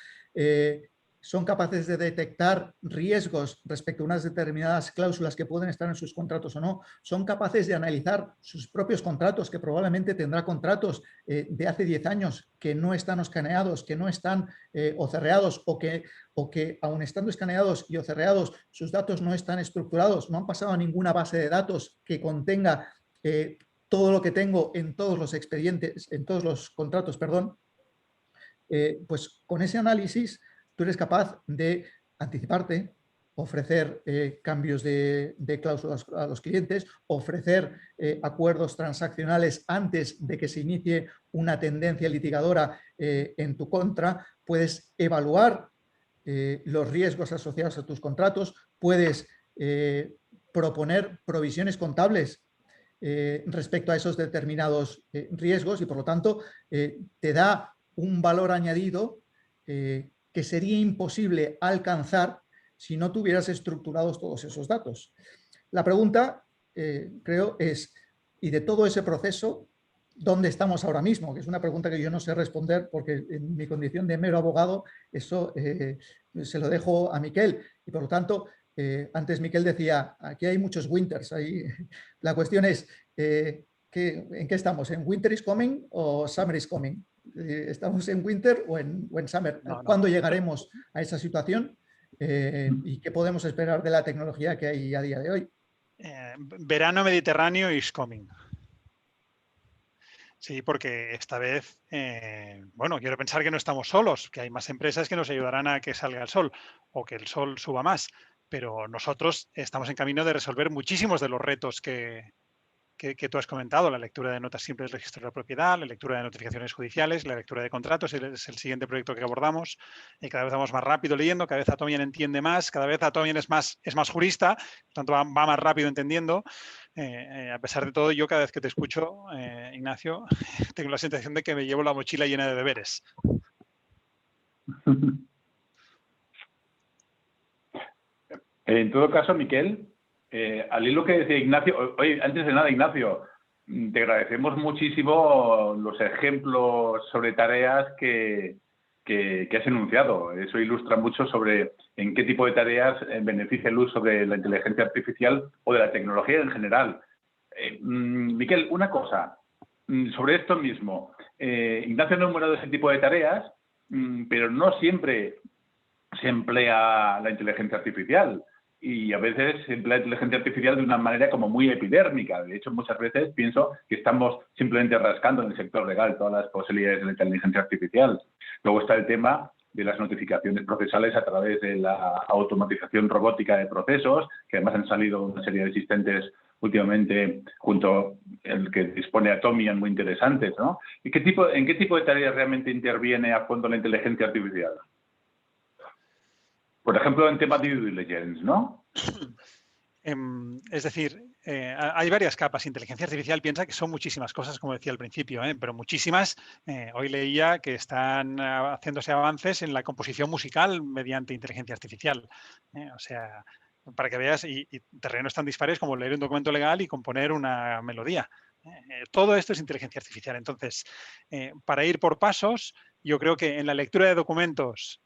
C: son capaces de detectar riesgos respecto a unas determinadas cláusulas que pueden estar en sus contratos o no, son capaces de analizar sus propios contratos, que probablemente tendrá contratos de hace 10 años que no están escaneados, que no están OCReados o que aun estando escaneados y OCReados, sus datos no están estructurados, no han pasado a ninguna base de datos que contenga todo lo que tengo en todos los expedientes, en todos los contratos, perdón, pues con ese análisis tú eres capaz de anticiparte, ofrecer cambios de cláusulas a los clientes, ofrecer acuerdos transaccionales antes de que se inicie una tendencia litigadora en tu contra, puedes evaluar los riesgos asociados a tus contratos, puedes proponer provisiones contables respecto a esos determinados riesgos y por lo tanto te da un valor añadido que sería imposible alcanzar si no tuvieras estructurados todos esos datos. La pregunta, creo, es, ¿y de todo ese proceso, dónde estamos ahora mismo? Que es una pregunta que yo no sé responder porque en mi condición de mero abogado eso se lo dejo a Miquel y por lo tanto antes Miquel decía, aquí hay muchos winters. Ahí. La cuestión es, ¿en qué estamos? ¿En winter is coming o summer is coming? ¿Estamos en winter o en summer? No. ¿Cuándo llegaremos a esa situación? ¿Y qué podemos esperar de la tecnología que hay a día de hoy?
D: Verano mediterráneo is coming. Sí, porque esta vez, bueno, quiero pensar que no estamos solos, que hay más empresas que nos ayudarán a que salga el sol o que el sol suba más, pero nosotros estamos en camino de resolver muchísimos de los retos que que tú has comentado, la lectura de notas simples del registro de la propiedad, la lectura de notificaciones judiciales, la lectura de contratos, es el siguiente proyecto que abordamos. Y cada vez vamos más rápido leyendo, cada vez Atomian entiende más, cada vez Atomian es más jurista, por tanto va más rápido entendiendo. A pesar de todo, yo cada vez que te escucho, Ignacio, tengo la sensación de que me llevo la mochila llena de deberes.
B: En todo caso, Miquel, al hilo que decía Ignacio, oye, antes de nada, Ignacio, te agradecemos muchísimo los ejemplos sobre tareas que has enunciado. Eso ilustra mucho sobre en qué tipo de tareas beneficia el uso de la inteligencia artificial o de la tecnología en general. Miquel, una cosa, sobre esto mismo. Ignacio ha enumerado ese tipo de tareas, pero no siempre se emplea la inteligencia artificial. Y a veces se emplea la inteligencia artificial de una manera como muy epidérmica. De hecho, muchas veces pienso que estamos simplemente rascando en el sector legal todas las posibilidades de la inteligencia artificial. Luego está el tema de las notificaciones procesales a través de la automatización robótica de procesos, que además han salido una serie de asistentes últimamente junto al que dispone Atomian muy interesantes, ¿no? ¿Y en qué tipo de tareas realmente interviene a fondo la inteligencia artificial? Por ejemplo, en temas de due diligence, ¿no?
D: Es decir, hay varias capas. Inteligencia artificial piensa que son muchísimas cosas, como decía al principio, pero muchísimas. Hoy leía que están haciéndose avances en la composición musical mediante inteligencia artificial. O sea, para que veas, y terrenos tan dispares como leer un documento legal y componer una melodía. Todo esto es inteligencia artificial. Entonces, para ir por pasos, yo creo que en la lectura de documentos,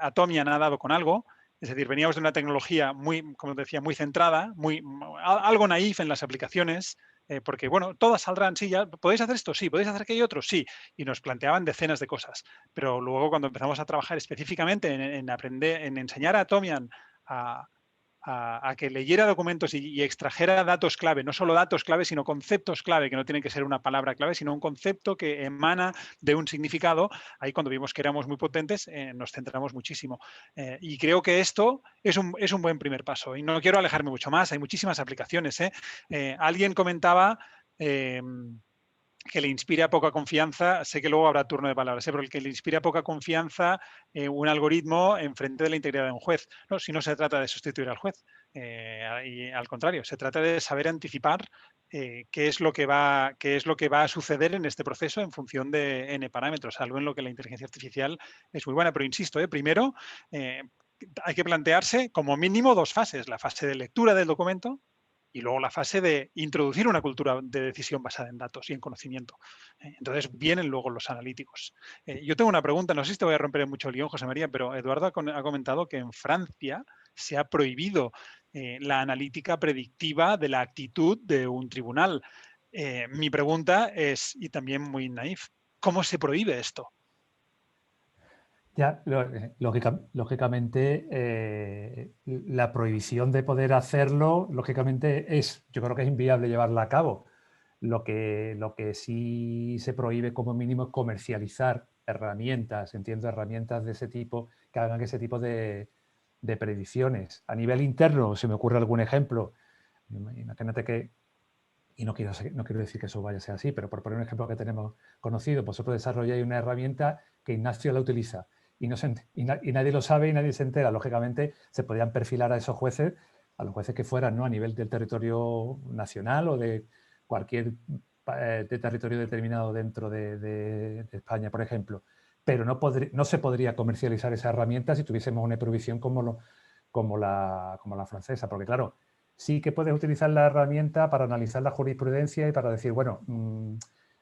D: Atomian ha dado con algo. Es decir, veníamos de una tecnología muy, como decía, muy centrada, algo naif en las aplicaciones, porque, bueno, todas saldrán, sí, ya, ¿podéis hacer esto? Sí, ¿podéis hacer aquello otro? Sí, y nos planteaban decenas de cosas. Pero luego cuando empezamos a trabajar específicamente en aprender, en enseñar a Atomian a que leyera documentos y extrajera datos clave, no solo datos clave, sino conceptos clave, que no tienen que ser una palabra clave, sino un concepto que emana de un significado. Ahí cuando vimos que éramos muy potentes, nos centramos muchísimo. Y creo que esto es un buen primer paso. Y no quiero alejarme mucho más, hay muchísimas aplicaciones. Alguien comentaba que le inspira poca confianza, sé que luego habrá turno de palabras, pero el que le inspira poca confianza un algoritmo en frente de la integridad de un juez. No, si no se trata de sustituir al juez, y al contrario, se trata de saber anticipar qué es lo que va a suceder en este proceso en función de N parámetros, algo en lo que la inteligencia artificial es muy buena. Pero insisto, primero hay que plantearse como mínimo dos fases, la fase de lectura del documento y luego la fase de introducir una cultura de decisión basada en datos y en conocimiento. Entonces vienen luego los analíticos. Yo tengo una pregunta, no sé si te voy a romper mucho el guión, José María, pero Eduardo ha comentado que en Francia se ha prohibido la analítica predictiva de la actitud de un tribunal. Mi pregunta es, y también muy naif, ¿cómo se prohíbe esto?
E: Ya, lógicamente, la prohibición de poder hacerlo, lógicamente, yo creo que es inviable llevarla a cabo. Lo que sí se prohíbe como mínimo es comercializar herramientas, entiendo, herramientas de ese tipo, que hagan ese tipo de predicciones. A nivel interno, se me ocurre algún ejemplo. Imagínate que, y no quiero decir que eso vaya a ser así, pero por poner un ejemplo que tenemos conocido, vosotros desarrolláis una herramienta que Ignacio la utiliza y nadie lo sabe y nadie se entera. Lógicamente, se podrían perfilar a esos jueces, a los jueces que fueran, ¿no?, a nivel del territorio nacional o de cualquier de territorio determinado dentro de España, por ejemplo. Pero no se podría comercializar esa herramienta si tuviésemos una prohibición como la francesa, porque claro, sí que puedes utilizar la herramienta para analizar la jurisprudencia y para decir, bueno,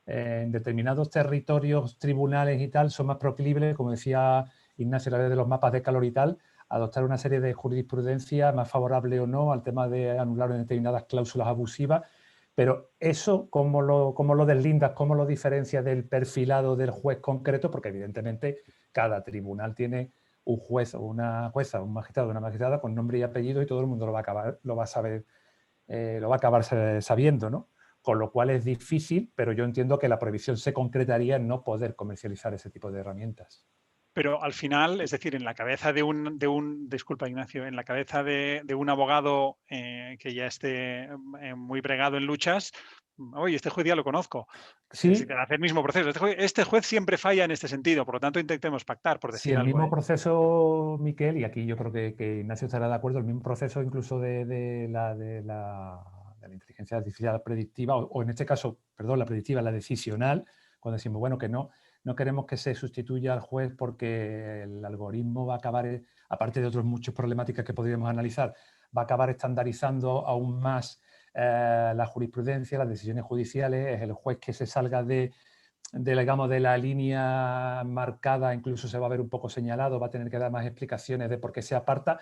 E: en determinados territorios, tribunales y tal, son más proclives, como decía Ignacio a través de los mapas de calor y tal, adoptar una serie de jurisprudencia más favorable o no al tema de anular determinadas cláusulas abusivas. Pero eso, ¿cómo lo deslindas? ¿Cómo lo diferencias del perfilado del juez concreto? Porque evidentemente cada tribunal tiene un juez o una jueza, un magistrado o una magistrada con nombre y apellido y todo el mundo lo va a acabar sabiendo, ¿no? Con lo cual es difícil, pero yo entiendo que la prohibición se concretaría en no poder comercializar ese tipo de herramientas.
D: Pero al final, es decir, en la cabeza disculpa Ignacio, en la cabeza de un abogado que ya esté muy bregado en luchas, oye, este juez ya lo conozco.
E: Sí.
D: Es hacer el mismo proceso. Este juez siempre falla en este sentido, por lo tanto intentemos pactar, por decir
E: Sí, el
D: algo.
E: mismo proceso, Miquel, y aquí yo creo que Ignacio estará de acuerdo, el mismo proceso incluso de la inteligencia artificial predictiva, o en este caso, perdón, la predictiva, la decisional, cuando decimos, bueno, que no queremos que se sustituya al juez porque el algoritmo va a acabar, aparte de otras muchas problemáticas que podríamos analizar, va a acabar estandarizando aún más la jurisprudencia, las decisiones judiciales, es el juez que se salga digamos, de la línea marcada, incluso se va a ver un poco señalado, va a tener que dar más explicaciones de por qué se aparta.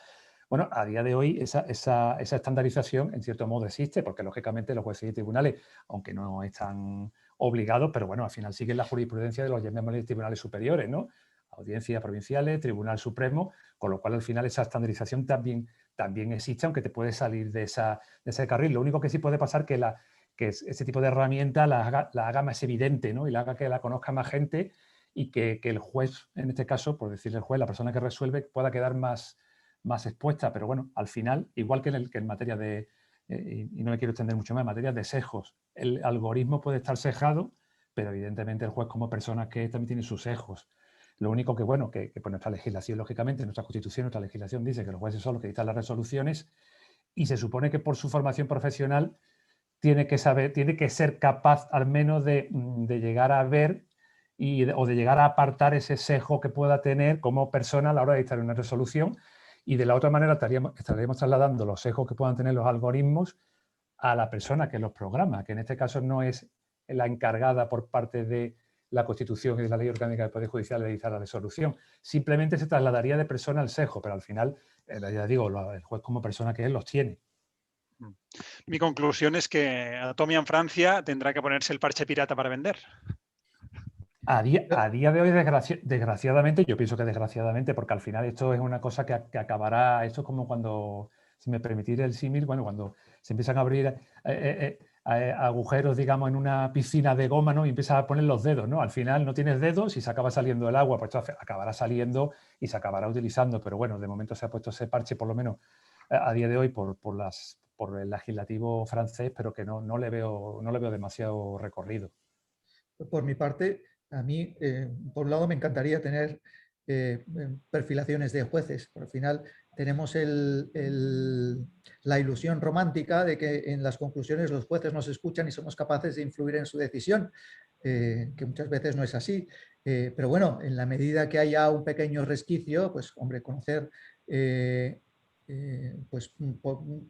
E: Bueno, a día de hoy esa estandarización en cierto modo existe, porque lógicamente los jueces y tribunales, aunque no están obligados, pero bueno, al final siguen la jurisprudencia de los llamados tribunales superiores, ¿no? Audiencias provinciales, Tribunal Supremo, con lo cual al final esa estandarización también existe, aunque te puedes salir de ese carril. Lo único que sí puede pasar que ese tipo de herramienta la haga más evidente, ¿no? Y la haga que la conozca más gente y que el juez, en este caso, por decirle el juez, la persona que resuelve, pueda quedar más expuesta. Pero bueno, al final, igual que en materia de, y no me quiero extender mucho más, en materia de sesgos, el algoritmo puede estar sesgado, pero evidentemente el juez como persona que también tiene sus sesgos. Lo único que, bueno, que por nuestra legislación, lógicamente, nuestra Constitución, nuestra legislación dice que los jueces son los que dictan las resoluciones y se supone que por su formación profesional tiene que ser capaz al menos de llegar a ver o de llegar a apartar ese sesgo que pueda tener como persona a la hora de dictar una resolución, y de la otra manera estaríamos trasladando los sesgos que puedan tener los algoritmos a la persona que los programa, que en este caso no es la encargada por parte de la Constitución y de la Ley Orgánica del Poder Judicial de dictar la resolución. Simplemente se trasladaría de persona al sesgo, pero al final, ya digo, el juez como persona que es los tiene.
D: Mi conclusión es que Atomian Francia tendrá que ponerse el parche pirata para vender.
E: A día de hoy, desgraciadamente, yo pienso que desgraciadamente, porque al final esto es una cosa que acabará, esto es como cuando, si me permitís el símil, bueno, cuando se empiezan a abrir agujeros, digamos, en una piscina de goma, ¿no? Y empiezas a poner los dedos, ¿no? Al final no tienes dedos y se acaba saliendo el agua, pues esto acabará saliendo y se acabará utilizando, pero bueno, de momento se ha puesto ese parche, por lo menos a día de hoy, por el legislativo francés, pero que no le veo demasiado recorrido.
C: Por mi parte, a mí, por un lado, me encantaría tener perfilaciones de jueces. Por al final tenemos la ilusión romántica de que en las conclusiones los jueces nos escuchan y somos capaces de influir en su decisión, que muchas veces no es así. Pero bueno, en la medida que haya un pequeño resquicio, pues hombre, conocer pues,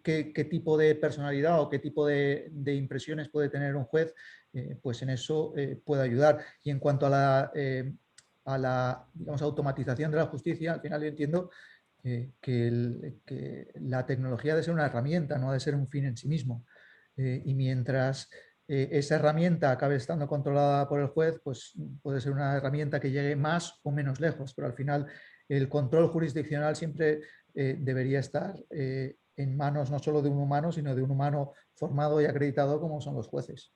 C: qué tipo de personalidad o qué tipo de impresiones puede tener un juez, pues en eso puede ayudar. Y en cuanto a la digamos, automatización de la justicia, al final yo entiendo que la tecnología debe ser una herramienta, no debe ser un fin en sí mismo. Y mientras esa herramienta acabe estando controlada por el juez, pues puede ser una herramienta que llegue más o menos lejos, pero al final el control jurisdiccional siempre debería estar en manos no solo de un humano, sino de un humano formado y acreditado como son los jueces.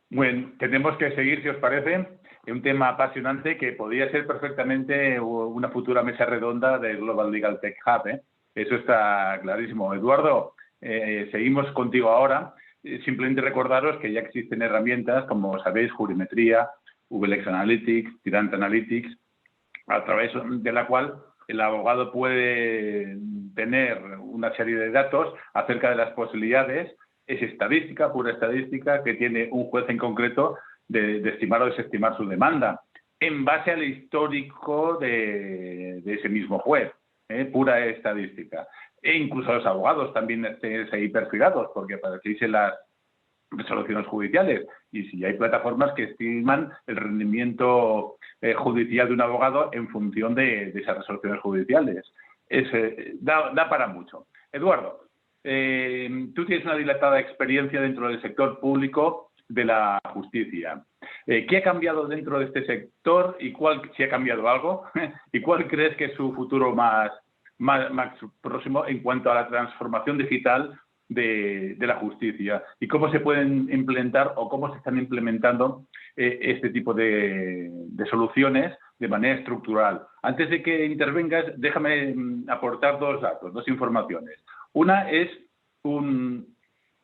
B: Bueno, tenemos que seguir, si os parece, un tema apasionante que podría ser perfectamente una futura mesa redonda del Global Legal Tech Hub, ¿eh? Eso está clarísimo. Eduardo, seguimos contigo ahora. Simplemente recordaros que ya existen herramientas, como sabéis, Jurimetría, VLEX Analytics, Tirant Analytics, a través de la cual el abogado puede tener una serie de datos acerca de las posibilidades. Es estadística, pura estadística, que tiene un juez en concreto de estimar o desestimar su demanda, en base al histórico de ese mismo juez, pura estadística. E incluso los abogados también estén ahí perfilados, porque para que hice las resoluciones judiciales, y si hay plataformas que estiman el rendimiento judicial de un abogado en función de esas resoluciones judiciales. Da para mucho. Eduardo, tú tienes una dilatada experiencia dentro del sector público de la justicia. ¿Qué ha cambiado dentro de este sector y si ha cambiado algo? ¿Y cuál crees que es su futuro más próximo en cuanto a la transformación digital de la justicia? ¿Y cómo se pueden implementar o cómo se están implementando este tipo de soluciones de manera estructural. Antes de que intervengas, déjame aportar dos datos, dos informaciones. Una es un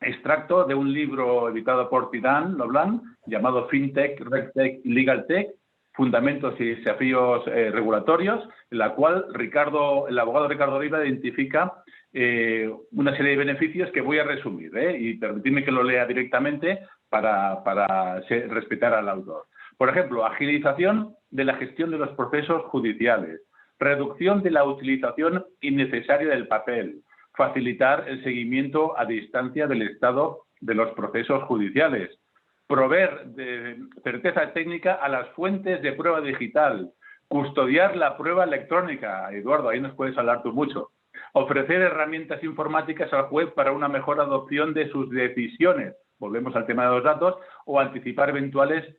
B: extracto de un libro editado por Tirán Leblanc llamado FinTech, RegTech y LegalTech, Fundamentos y Desafíos Regulatorios, en la cual el abogado Ricardo Oliva identifica una serie de beneficios que voy a resumir, y permitirme que lo lea directamente para respetar al autor. Por ejemplo, agilización de la gestión de los procesos judiciales, reducción de la utilización innecesaria del papel, facilitar el seguimiento a distancia del estado de los procesos judiciales, proveer de certeza técnica a las fuentes de prueba digital, custodiar la prueba electrónica. Eduardo, ahí nos puedes hablar tú mucho. Ofrecer herramientas informáticas al juez para una mejor adopción de sus decisiones. Volvemos al tema de los datos, o anticipar eventuales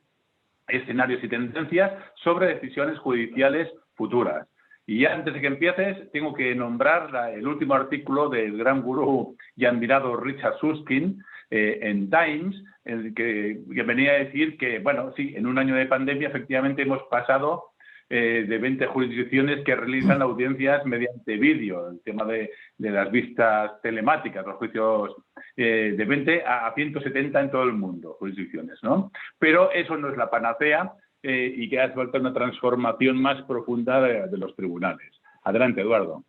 B: escenarios y tendencias sobre decisiones judiciales futuras. Y ya antes de que empieces, tengo que nombrar el último artículo del gran gurú y admirado Richard Susskind en Times, en el que venía a decir que, bueno, sí, en un año de pandemia efectivamente hemos pasado de 20 jurisdicciones que realizan audiencias mediante vídeo, el tema de las vistas telemáticas, los juicios de 20 a 170 en todo el mundo, jurisdicciones, ¿no? Pero eso no es la panacea y que hace falta una transformación más profunda de los tribunales. Adelante, Eduardo.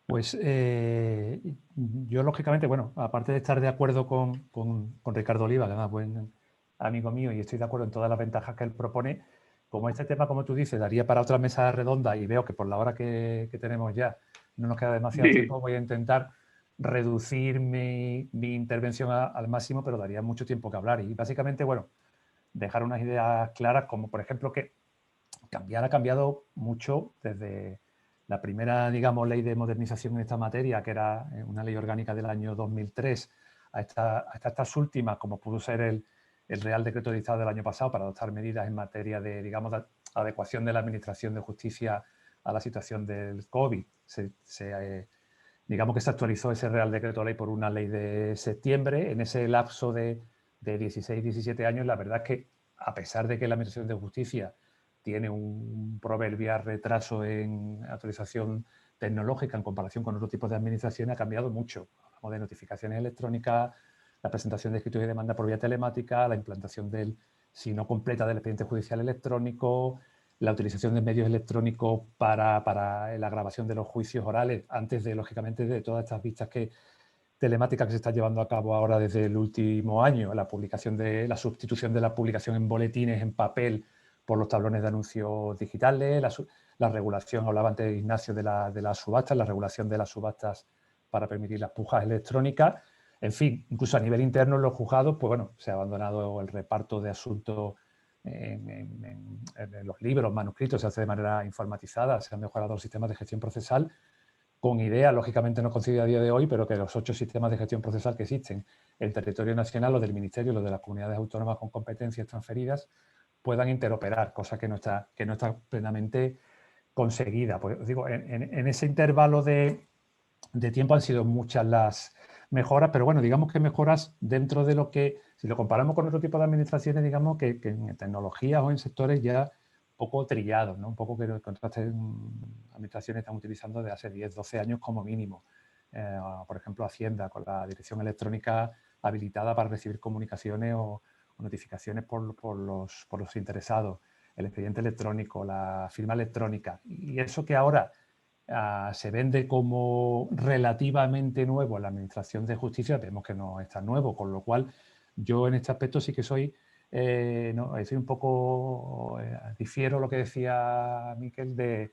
E: Pues yo, lógicamente, bueno, aparte de estar de acuerdo con Ricardo Oliva, que además es buen amigo mío, y estoy de acuerdo en todas las ventajas que él propone, como este tema, como tú dices, daría para otra mesa redonda, y veo que por la hora que tenemos ya no nos queda demasiado tiempo, voy a intentar reducir mi intervención al máximo, pero daría mucho tiempo que hablar. Y básicamente, bueno, dejar unas ideas claras, como por ejemplo que ha cambiado mucho desde la primera, digamos, ley de modernización en esta materia, que era una ley orgánica del año 2003, hasta estas últimas, como pudo ser el Real Decreto de Dictado del año pasado para adoptar medidas en materia de, digamos, de adecuación de la Administración de Justicia a la situación del COVID. Digamos que se actualizó ese Real Decreto Ley por una ley de septiembre. En ese lapso de 16, 17 años, la verdad es que, a pesar de que la Administración de Justicia tiene un proverbial retraso en actualización tecnológica en comparación con otro tipo de administraciones, ha cambiado mucho. Hablamos de notificaciones electrónicas, la presentación de escritos y demanda por vía telemática, la implantación si no completa, del expediente judicial electrónico, la utilización de medios electrónicos para la grabación de los juicios orales, antes de, lógicamente, de todas estas vistas telemáticas que se están llevando a cabo ahora desde el último año, la sustitución de la publicación en boletines en papel por los tablones de anuncios digitales, la regulación, hablaba antes Ignacio de las subastas, la regulación de las subastas para permitir las pujas electrónicas. En fin, incluso a nivel interno en los juzgados, pues bueno, se ha abandonado el reparto de asuntos en los libros, manuscritos, se hace de manera informatizada, se han mejorado los sistemas de gestión procesal, con ideas, lógicamente no conocidas a día de hoy, pero que los 8 sistemas de gestión procesal que existen en el territorio nacional, los del Ministerio, los de las comunidades autónomas con competencias transferidas, puedan interoperar, cosa que no está plenamente conseguida. Pues digo, en ese intervalo de tiempo han sido muchas las mejoras, pero bueno, digamos que mejoras dentro de lo que, si lo comparamos con otro tipo de administraciones, digamos que en tecnologías o en sectores ya poco trillados, ¿no? Un poco que otras administraciones están utilizando desde hace 10, 12 años como mínimo. Por ejemplo, Hacienda, con la dirección electrónica habilitada para recibir comunicaciones o notificaciones por los interesados, el expediente electrónico, la firma electrónica. Y eso que ahora se vende como relativamente nuevo en la Administración de Justicia, vemos que no es tan nuevo, con lo cual yo en este aspecto sí que soy un poco, difiero lo que decía Miquel de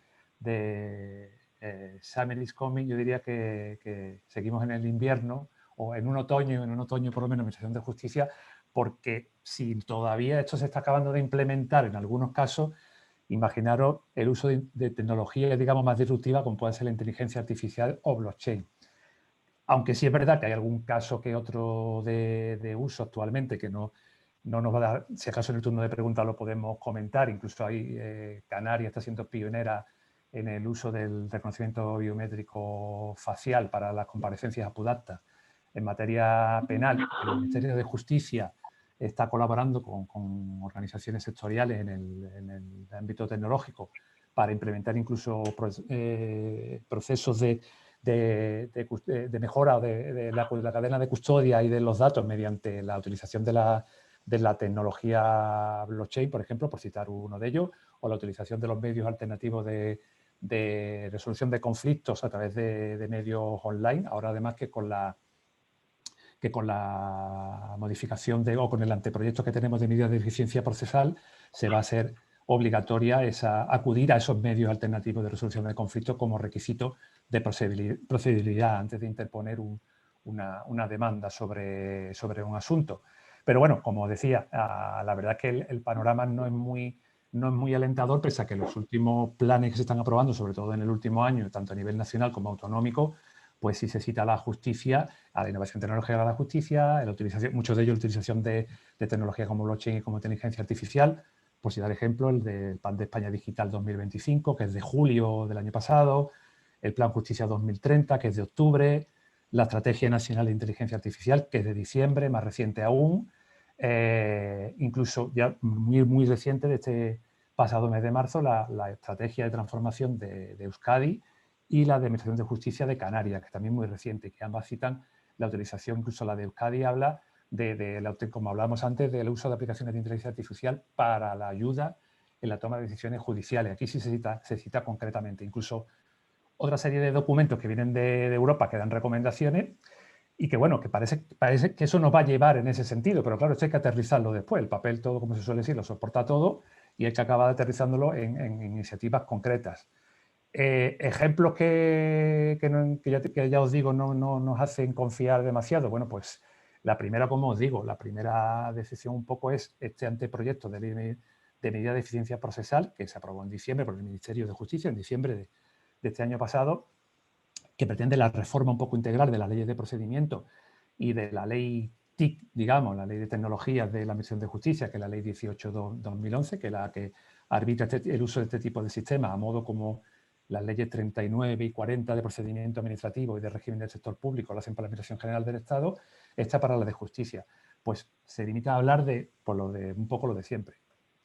E: Summer is coming. Yo diría que seguimos en el invierno o en un otoño por lo menos en la Administración de Justicia, porque si todavía esto se está acabando de implementar en algunos casos, imaginaros el uso de tecnologías, digamos, más disruptivas, como puede ser la inteligencia artificial o blockchain. Aunque sí es verdad que hay algún caso que otro de uso actualmente que no nos va a dar, si acaso en el turno de preguntas lo podemos comentar. Incluso hay Canarias está siendo pionera en el uso del reconocimiento biométrico facial para las comparecencias a PUDACTA. En materia penal, el Ministerio de Justicia está colaborando con organizaciones sectoriales en el ámbito tecnológico para implementar incluso procesos de mejora de la cadena de custodia y de los datos mediante la utilización de la tecnología blockchain, por ejemplo, por citar uno de ellos, o la utilización de los medios alternativos de resolución de conflictos a través de medios online, ahora además que con la modificación o con el anteproyecto que tenemos de medidas de eficiencia procesal, se va a hacer obligatoria acudir a esos medios alternativos de resolución de conflictos como requisito de procedibilidad antes de interponer una demanda sobre un asunto. Pero bueno, como decía, la verdad es que el panorama no es muy alentador, pese a que los últimos planes que se están aprobando, sobre todo en el último año, tanto a nivel nacional como autonómico, pues sí se cita a la justicia, a la innovación tecnológica de la justicia, muchos de ellos la utilización de tecnologías como blockchain y como inteligencia artificial. Por si dar ejemplo, el del Plan de España Digital 2025, que es de julio del año pasado, el Plan Justicia 2030, que es de octubre, la Estrategia Nacional de Inteligencia Artificial, que es de diciembre, más reciente aún, incluso ya muy reciente, de este pasado mes de marzo, la Estrategia de Transformación de Euskadi y la de Administración de Justicia de Canarias, que también muy reciente, que ambas citan la utilización, incluso la de Euskadi habla como hablábamos antes, del uso de aplicaciones de inteligencia artificial para la ayuda en la toma de decisiones judiciales. Aquí sí se cita concretamente. Incluso otra serie de documentos que vienen de Europa que dan recomendaciones y que, bueno, que parece que eso nos va a llevar en ese sentido, pero claro, esto hay que aterrizarlo después. El papel todo, como se suele decir, lo soporta todo y hay que acabar aterrizándolo en iniciativas concretas. Ejemplos que ya os digo no nos hacen confiar demasiado. Bueno, pues la primera, como os digo, la primera decisión un poco es este anteproyecto de ley de medida de eficiencia procesal que se aprobó en diciembre por el Ministerio de Justicia, en diciembre de este año pasado, que pretende la reforma un poco integral de las leyes de procedimiento y de la ley TIC, digamos, la ley de tecnologías de la Administración de Justicia, que es la ley 18/2011, que es la que arbitra el uso de este tipo de sistemas a modo como las leyes 39 y 40 de procedimiento administrativo y de régimen del sector público lo hacen para la Administración General del Estado, esta para la de Justicia. Pues se limita a hablar de un poco lo de siempre.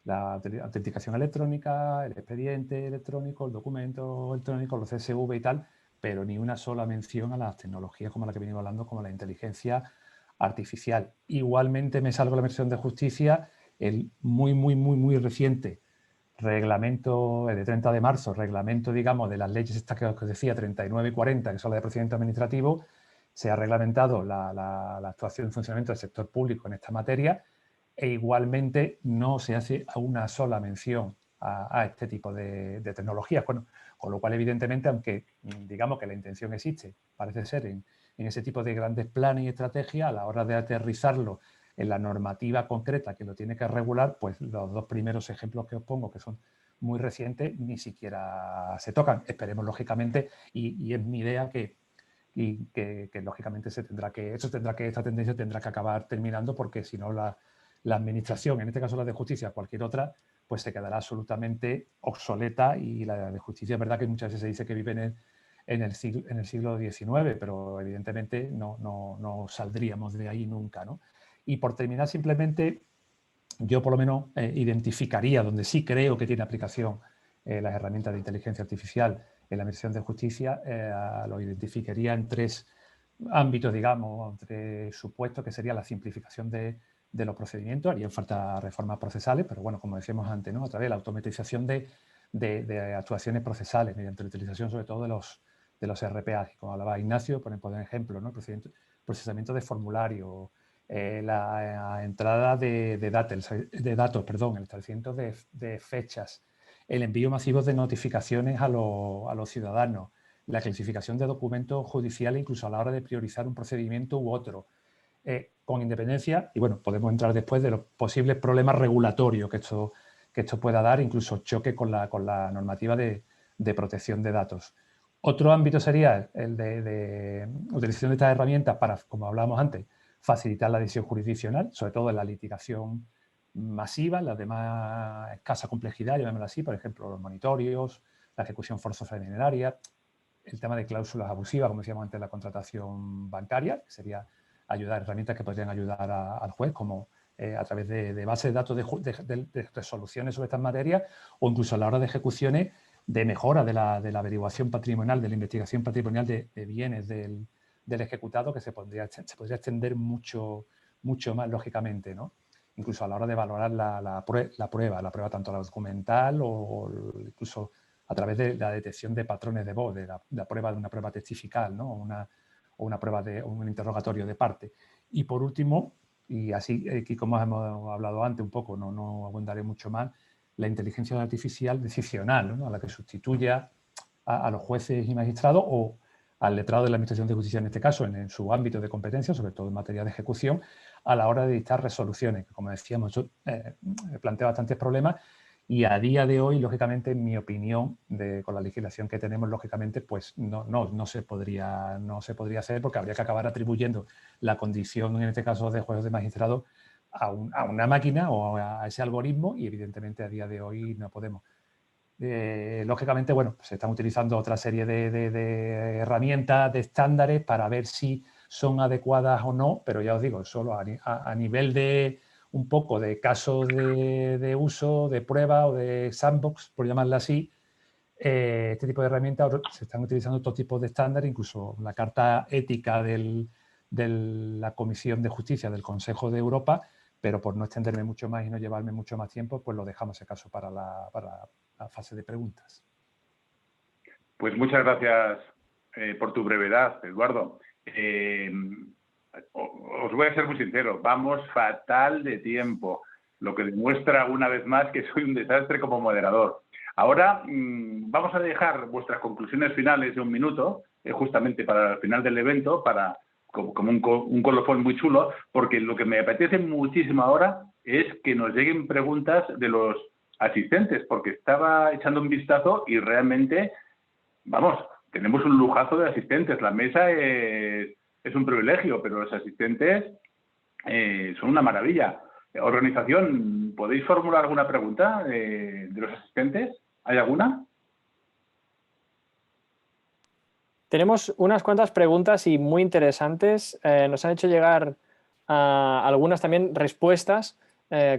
E: La autenticación electrónica, el expediente electrónico, el documento electrónico, los CSV y tal, pero ni una sola mención a las tecnologías como la que venimos hablando, como la inteligencia artificial. Igualmente me salgo de la Administración de Justicia el muy reciente reglamento de 30 de marzo, reglamento, digamos, de las leyes estas que os decía, 39 y 40, que son las de procedimiento administrativo, se ha reglamentado la actuación y funcionamiento del sector público en esta materia e igualmente no se hace una sola mención a este tipo de tecnologías. Bueno, con lo cual, evidentemente, aunque digamos que la intención existe, parece ser en ese tipo de grandes planes y estrategias, a la hora de aterrizarlo en la normativa concreta que lo tiene que regular, pues los dos primeros ejemplos que os pongo, que son muy recientes, ni siquiera se tocan. Esperemos, lógicamente, y es mi idea que lógicamente esta tendencia tendrá que acabar terminando, porque si no la administración, en este caso la de justicia, cualquier otra, pues se quedará absolutamente obsoleta, y la de justicia es verdad que muchas veces se dice que vive en el siglo XIX, pero evidentemente no saldríamos de ahí nunca, ¿no? Y por terminar, simplemente, yo por lo menos identificaría donde sí creo que tiene aplicación las herramientas de inteligencia artificial en la Administración de Justicia, lo identificaría en tres ámbitos, digamos, tres supuestos, que sería la simplificación de los procedimientos. Harían falta reformas procesales, pero bueno, como decíamos antes, ¿no? A través de la automatización de actuaciones procesales, mediante la utilización sobre todo de los RPA, como hablaba Ignacio, por ejemplo, ¿no? Procesamiento de formulario, la entrada de datos, el establecimiento de fechas, el envío masivo de notificaciones a los ciudadanos, la clasificación de documentos judiciales, incluso a la hora de priorizar un procedimiento u otro, con independencia, y bueno, podemos entrar después de los posibles problemas regulatorios que esto pueda dar, incluso choque con la normativa de protección de datos. Otro ámbito sería el de utilización de estas herramientas para, como hablábamos antes, facilitar la decisión jurisdiccional, sobre todo en la litigación masiva, las de más escasa complejidad, llamémoslo así, por ejemplo, los monitorios, la ejecución forzosa de mineraria, el tema de cláusulas abusivas, como decíamos antes, la contratación bancaria, que sería herramientas que podrían ayudar al juez, como a través de bases de datos de resoluciones sobre estas materias o incluso a la hora de ejecuciones de mejora de la averiguación patrimonial, de la investigación patrimonial de bienes del ejecutado, que se podría extender mucho más lógicamente, ¿no? Incluso a la hora de valorar la prueba tanto la documental o incluso a través de la detección de patrones de voz, de la prueba de una prueba testifical, ¿no? o una prueba de un interrogatorio de parte. Y por último, y así aquí como hemos hablado antes un poco, no abundaré mucho más, la inteligencia artificial decisional, ¿no? A la que sustituya a los jueces y magistrados o al letrado de la Administración de Justicia en este caso, en su ámbito de competencia, sobre todo en materia de ejecución, a la hora de dictar resoluciones, que como decíamos, plantea bastantes problemas y a día de hoy, lógicamente, en mi opinión, con la legislación que tenemos, lógicamente, pues no se podría hacer porque habría que acabar atribuyendo la condición, en este caso, de jueces de magistrados a una máquina o a ese algoritmo y, evidentemente, a día de hoy no podemos. Lógicamente, bueno, se están utilizando otra serie de herramientas, de estándares para ver si son adecuadas o no, pero ya os digo, solo a nivel de un poco de casos de uso, de prueba o de sandbox, por llamarla así, este tipo de herramientas se están utilizando otro tipo de estándares, incluso la Carta Ética de la Comisión de Justicia del Consejo de Europa, pero por no extenderme mucho más y no llevarme mucho más tiempo, pues lo dejamos ese caso para la fase de preguntas.
B: Pues muchas gracias por tu brevedad, Eduardo. Os voy a ser muy sincero, vamos fatal de tiempo, lo que demuestra una vez más que soy un desastre como moderador. Ahora vamos a dejar vuestras conclusiones finales de un minuto, justamente para el final del evento, como un colofón muy chulo, porque lo que me apetece muchísimo ahora es que nos lleguen preguntas de los asistentes, porque estaba echando un vistazo y realmente, vamos, tenemos un lujazo de asistentes. La mesa es un privilegio, pero los asistentes son una maravilla. Organización, ¿podéis formular alguna pregunta de los asistentes? ¿Hay alguna?
A: Tenemos unas cuantas preguntas y muy interesantes. Nos han hecho llegar algunas también respuestas.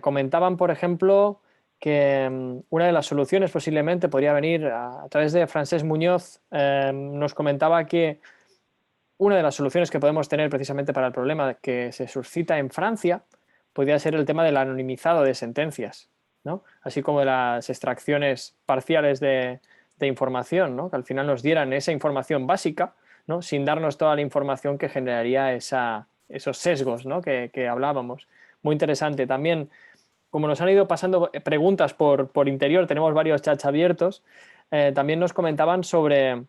A: Comentaban, por ejemplo, que una de las soluciones posiblemente podría venir a través de Francesc Muñoz. Nos comentaba que una de las soluciones que podemos tener precisamente para el problema que se suscita en Francia podría ser el tema del anonimizado de sentencias, ¿no? Así como de las extracciones parciales de información, ¿no? Que al final nos dieran esa información básica, ¿no? Sin darnos toda la información que generaría esos sesgos, ¿no? que hablábamos. Muy interesante. También, como nos han ido pasando preguntas por interior, tenemos varios chats abiertos, también nos comentaban sobre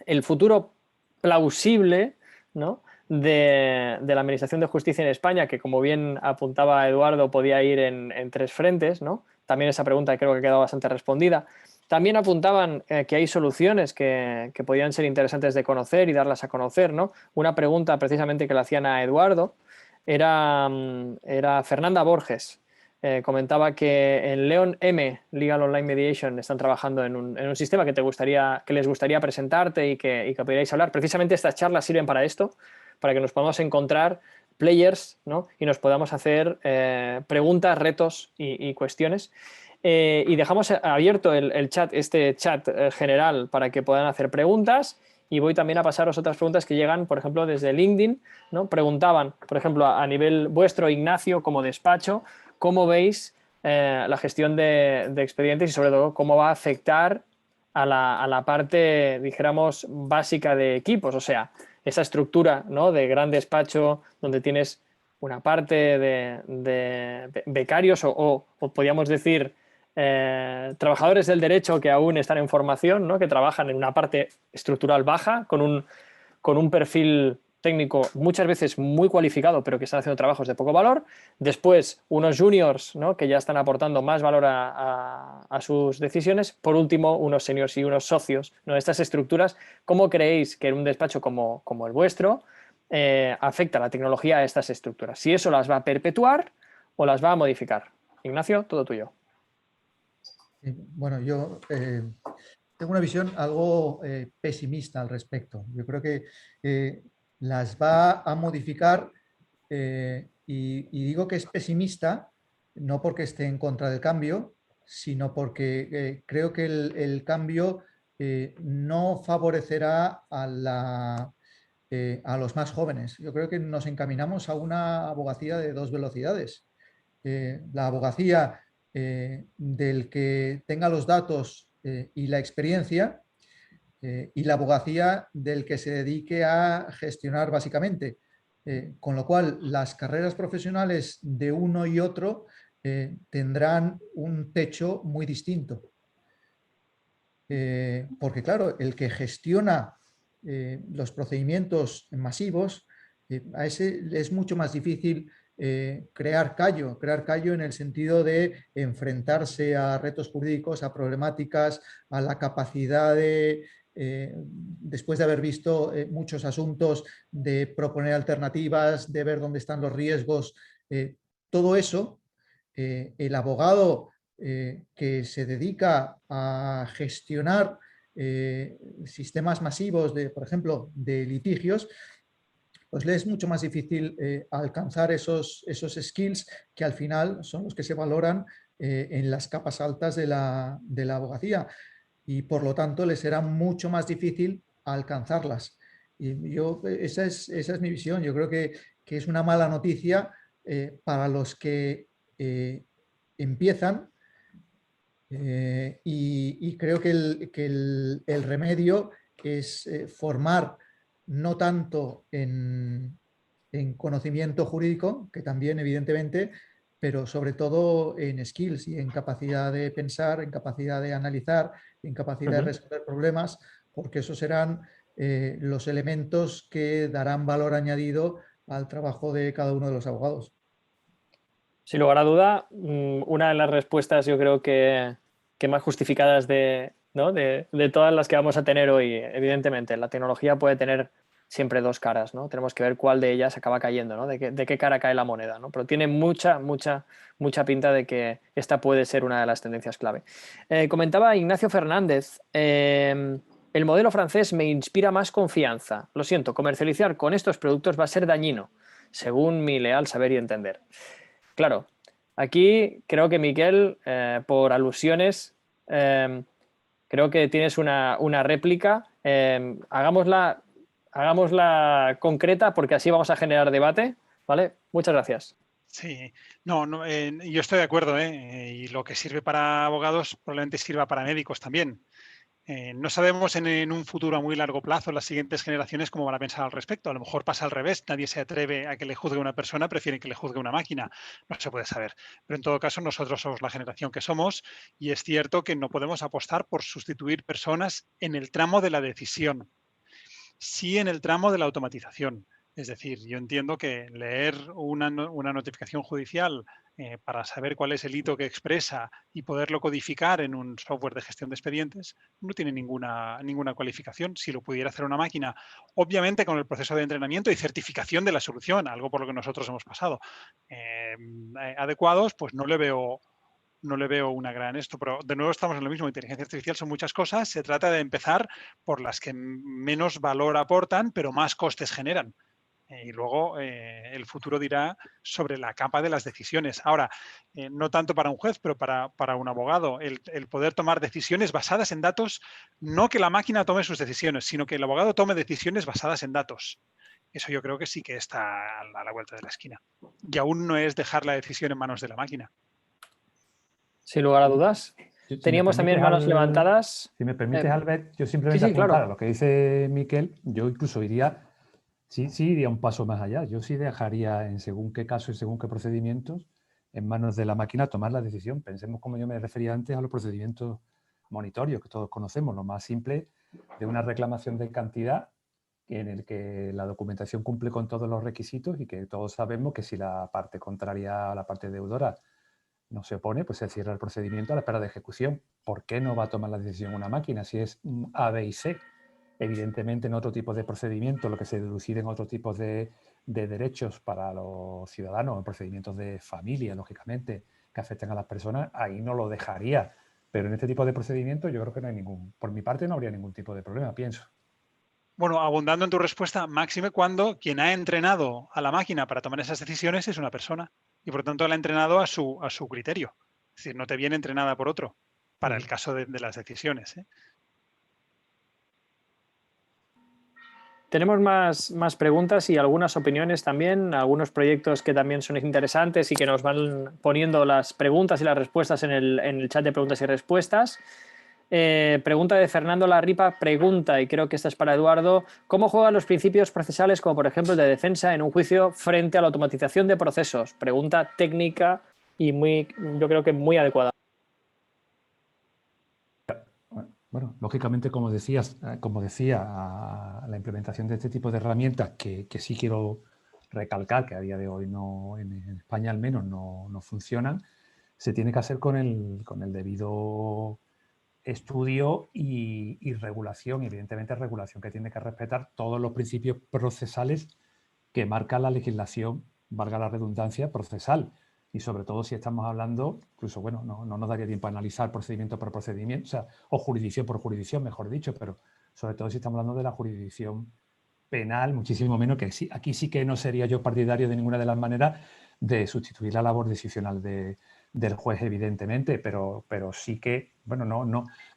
A: el futuro plausible, ¿no? de la Administración de Justicia en España, que como bien apuntaba Eduardo, podía ir en 3 frentes, ¿no? También esa pregunta creo que ha quedado bastante respondida. También apuntaban que hay soluciones que podían ser interesantes de conocer y darlas a conocer, ¿no? Una pregunta precisamente que le hacían a Eduardo era Fernanda Borges. Comentaba que en Leon M, Legal Online Mediation, están trabajando en un sistema que les gustaría presentarte y que pudierais hablar. Precisamente estas charlas sirven para esto, para que nos podamos encontrar players, ¿no? Y nos podamos hacer preguntas, retos y cuestiones. Y dejamos abierto este chat general para que puedan hacer preguntas, y voy también a pasaros otras preguntas que llegan, por ejemplo, desde LinkedIn, ¿no? Preguntaban, por ejemplo, a nivel vuestro, Ignacio, como despacho, ¿cómo veis la gestión de expedientes y sobre todo cómo va a afectar a la parte, dijéramos, básica de equipos? O sea, esa estructura, ¿no? De gran despacho donde tienes una parte de becarios o podríamos decir trabajadores del derecho que aún están en formación, ¿no? Que trabajan en una parte estructural baja con un perfil técnico muchas veces muy cualificado, pero que están haciendo trabajos de poco valor. Después, unos juniors, ¿no? Que ya están aportando más valor a sus decisiones. Por último, unos seniors y unos socios, ¿no? Estas estructuras, ¿cómo creéis que en un despacho como el vuestro afecta la tecnología a estas estructuras? Si eso las va a perpetuar o las va a modificar. Ignacio, todo tuyo.
C: Bueno, yo tengo una visión algo pesimista al respecto. Yo creo que las va a modificar Y digo que es pesimista, no porque esté en contra del cambio, sino porque creo que el cambio no favorecerá a los más jóvenes. Yo creo que nos encaminamos a una abogacía de dos velocidades. La abogacía del que tenga los datos y la experiencia, y la abogacía del que se dedique a gestionar básicamente. Con lo cual, las carreras profesionales de uno y otro tendrán un techo muy distinto. Porque claro, el que gestiona los procedimientos masivos, a ese es mucho más difícil crear callo en el sentido de enfrentarse a retos jurídicos, a problemáticas, a la capacidad de, después de haber visto muchos asuntos, de proponer alternativas, de ver dónde están los riesgos, todo eso, el abogado que se dedica a gestionar sistemas masivos de, por ejemplo, de litigios, pues le es mucho más difícil alcanzar esos skills que al final son los que se valoran en las capas altas de la abogacía, y por lo tanto le será mucho más difícil alcanzarlas. Y yo, esa es mi visión. Yo creo que es una mala noticia para los que empiezan, y creo que el remedio es formar no tanto en conocimiento jurídico, que también evidentemente, pero sobre todo en skills y en capacidad de pensar, en capacidad de analizar, en capacidad de resolver problemas, porque esos serán los elementos que darán valor añadido al trabajo de cada uno de los abogados.
A: Sin lugar a duda, una de las respuestas yo creo que más justificadas ¿no? de todas las que vamos a tener hoy. Evidentemente, la tecnología puede tener siempre dos caras, ¿no? Tenemos que ver cuál de ellas acaba cayendo, ¿no? De qué cara cae la moneda, ¿no? Pero tiene mucha pinta de que esta puede ser una de las tendencias clave. Comentaba Ignacio Fernández, el modelo francés me inspira más confianza. Lo siento, comercializar con estos productos va a ser dañino, según mi leal saber y entender. Claro, aquí creo que Miquel, por alusiones, creo que tienes una réplica. Hagámosla concreta porque así vamos a generar debate, ¿vale? Muchas gracias.
D: Sí, no, yo estoy de acuerdo, y lo que sirve para abogados probablemente sirva para médicos también. No sabemos en un futuro a muy largo plazo las siguientes generaciones cómo van a pensar al respecto. A lo mejor pasa al revés, nadie se atreve a que le juzgue una persona, prefieren que le juzgue una máquina. No se puede saber. Pero en todo caso, nosotros somos la generación que somos y es cierto que no podemos apostar por sustituir personas en el tramo de la decisión, sí en el tramo de la automatización. Es decir, yo entiendo que leer una notificación judicial para saber cuál es el hito que expresa y poderlo codificar en un software de gestión de expedientes no tiene ninguna cualificación. Si lo pudiera hacer una máquina, obviamente con el proceso de entrenamiento y certificación de la solución, algo por lo que nosotros hemos pasado, adecuados, pues no le veo una gran esto, pero de nuevo estamos en lo mismo. Inteligencia artificial son muchas cosas. Se trata de empezar por las que menos valor aportan, pero más costes generan. Y luego el futuro dirá sobre la capa de las decisiones. Ahora, no tanto para un juez, pero para un abogado, el poder tomar decisiones basadas en datos, no que la máquina tome sus decisiones, sino que el abogado tome decisiones basadas en datos. Eso yo creo que sí que está a la vuelta de la esquina. Y aún no es dejar la decisión en manos de la máquina.
A: Sin lugar a dudas. Teníamos también manos levantadas.
E: Si me permites, Albert, yo simplemente apuntar claro. A lo que dice Miquel, yo incluso iría un paso más allá. Yo sí dejaría en según qué caso y según qué procedimientos en manos de la máquina tomar la decisión. Pensemos, como yo me refería antes, a los procedimientos monitorios que todos conocemos, lo más simple de una reclamación de cantidad en el que la documentación cumple con todos los requisitos y que todos sabemos que si la parte contraria a la parte deudora no se opone, pues se cierra el procedimiento a la espera de ejecución. ¿Por qué no va a tomar la decisión una máquina si es A, B y C? Evidentemente, en otro tipo de procedimientos, lo que se deducir en otro tipo de derechos para los ciudadanos, en procedimientos de familia, lógicamente, que afecten a las personas, ahí no lo dejaría. Pero en este tipo de procedimientos yo creo que no hay por mi parte no habría ningún tipo de problema, pienso.
D: Bueno, abundando en tu respuesta, máxime cuando quien ha entrenado a la máquina para tomar esas decisiones es una persona y por lo tanto la ha entrenado a su criterio. Es decir, no te viene entrenada por otro para el caso de las decisiones, ¿eh?
A: Tenemos más preguntas y algunas opiniones también, algunos proyectos que también son interesantes y que nos van poniendo las preguntas y las respuestas en el chat de preguntas y respuestas. Pregunta de Fernando Larripa, pregunta, y creo que esta es para Eduardo, ¿cómo juegan los principios procesales, como por ejemplo el de defensa, en un juicio frente a la automatización de procesos? Pregunta técnica y yo creo que muy adecuada.
E: Bueno, lógicamente, como decía, la implementación de este tipo de herramientas, que sí quiero recalcar que a día de hoy no, en España al menos no funcionan, se tiene que hacer con el debido estudio y regulación, evidentemente regulación que tiene que respetar todos los principios procesales que marca la legislación, valga la redundancia, procesal. Y sobre todo si estamos hablando, incluso, bueno, no nos daría tiempo a analizar procedimiento por procedimiento, o sea, o jurisdicción por jurisdicción, mejor dicho, pero sobre todo si estamos hablando de la jurisdicción penal, muchísimo menos, que sí, aquí sí que no sería yo partidario de ninguna de las maneras de sustituir la labor decisional del juez, evidentemente, pero sí que, bueno,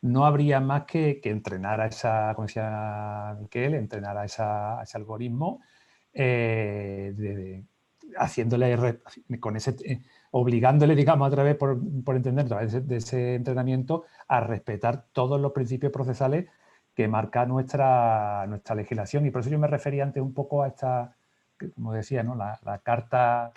E: no habría más que entrenar a esa, como decía Miquel, entrenar a ese algoritmo, haciéndole, con ese, obligándole, digamos, a través, por entender, a través de ese entrenamiento, a respetar todos los principios procesales que marca nuestra legislación. Y por eso yo me refería antes un poco a esta, como decía, ¿no? la carta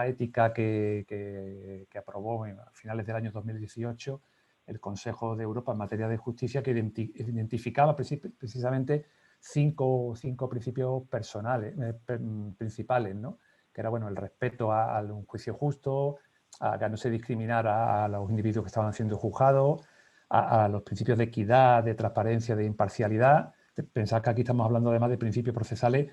E: ética que aprobó a finales del año 2018 el Consejo de Europa en materia de justicia, que identificaba precisamente cinco principios principales, ¿no? Que era, bueno, el respeto a un juicio justo, a que no se discriminara a los individuos que estaban siendo juzgados, a los principios de equidad, de transparencia, de imparcialidad. Pensad que aquí estamos hablando además de principios procesales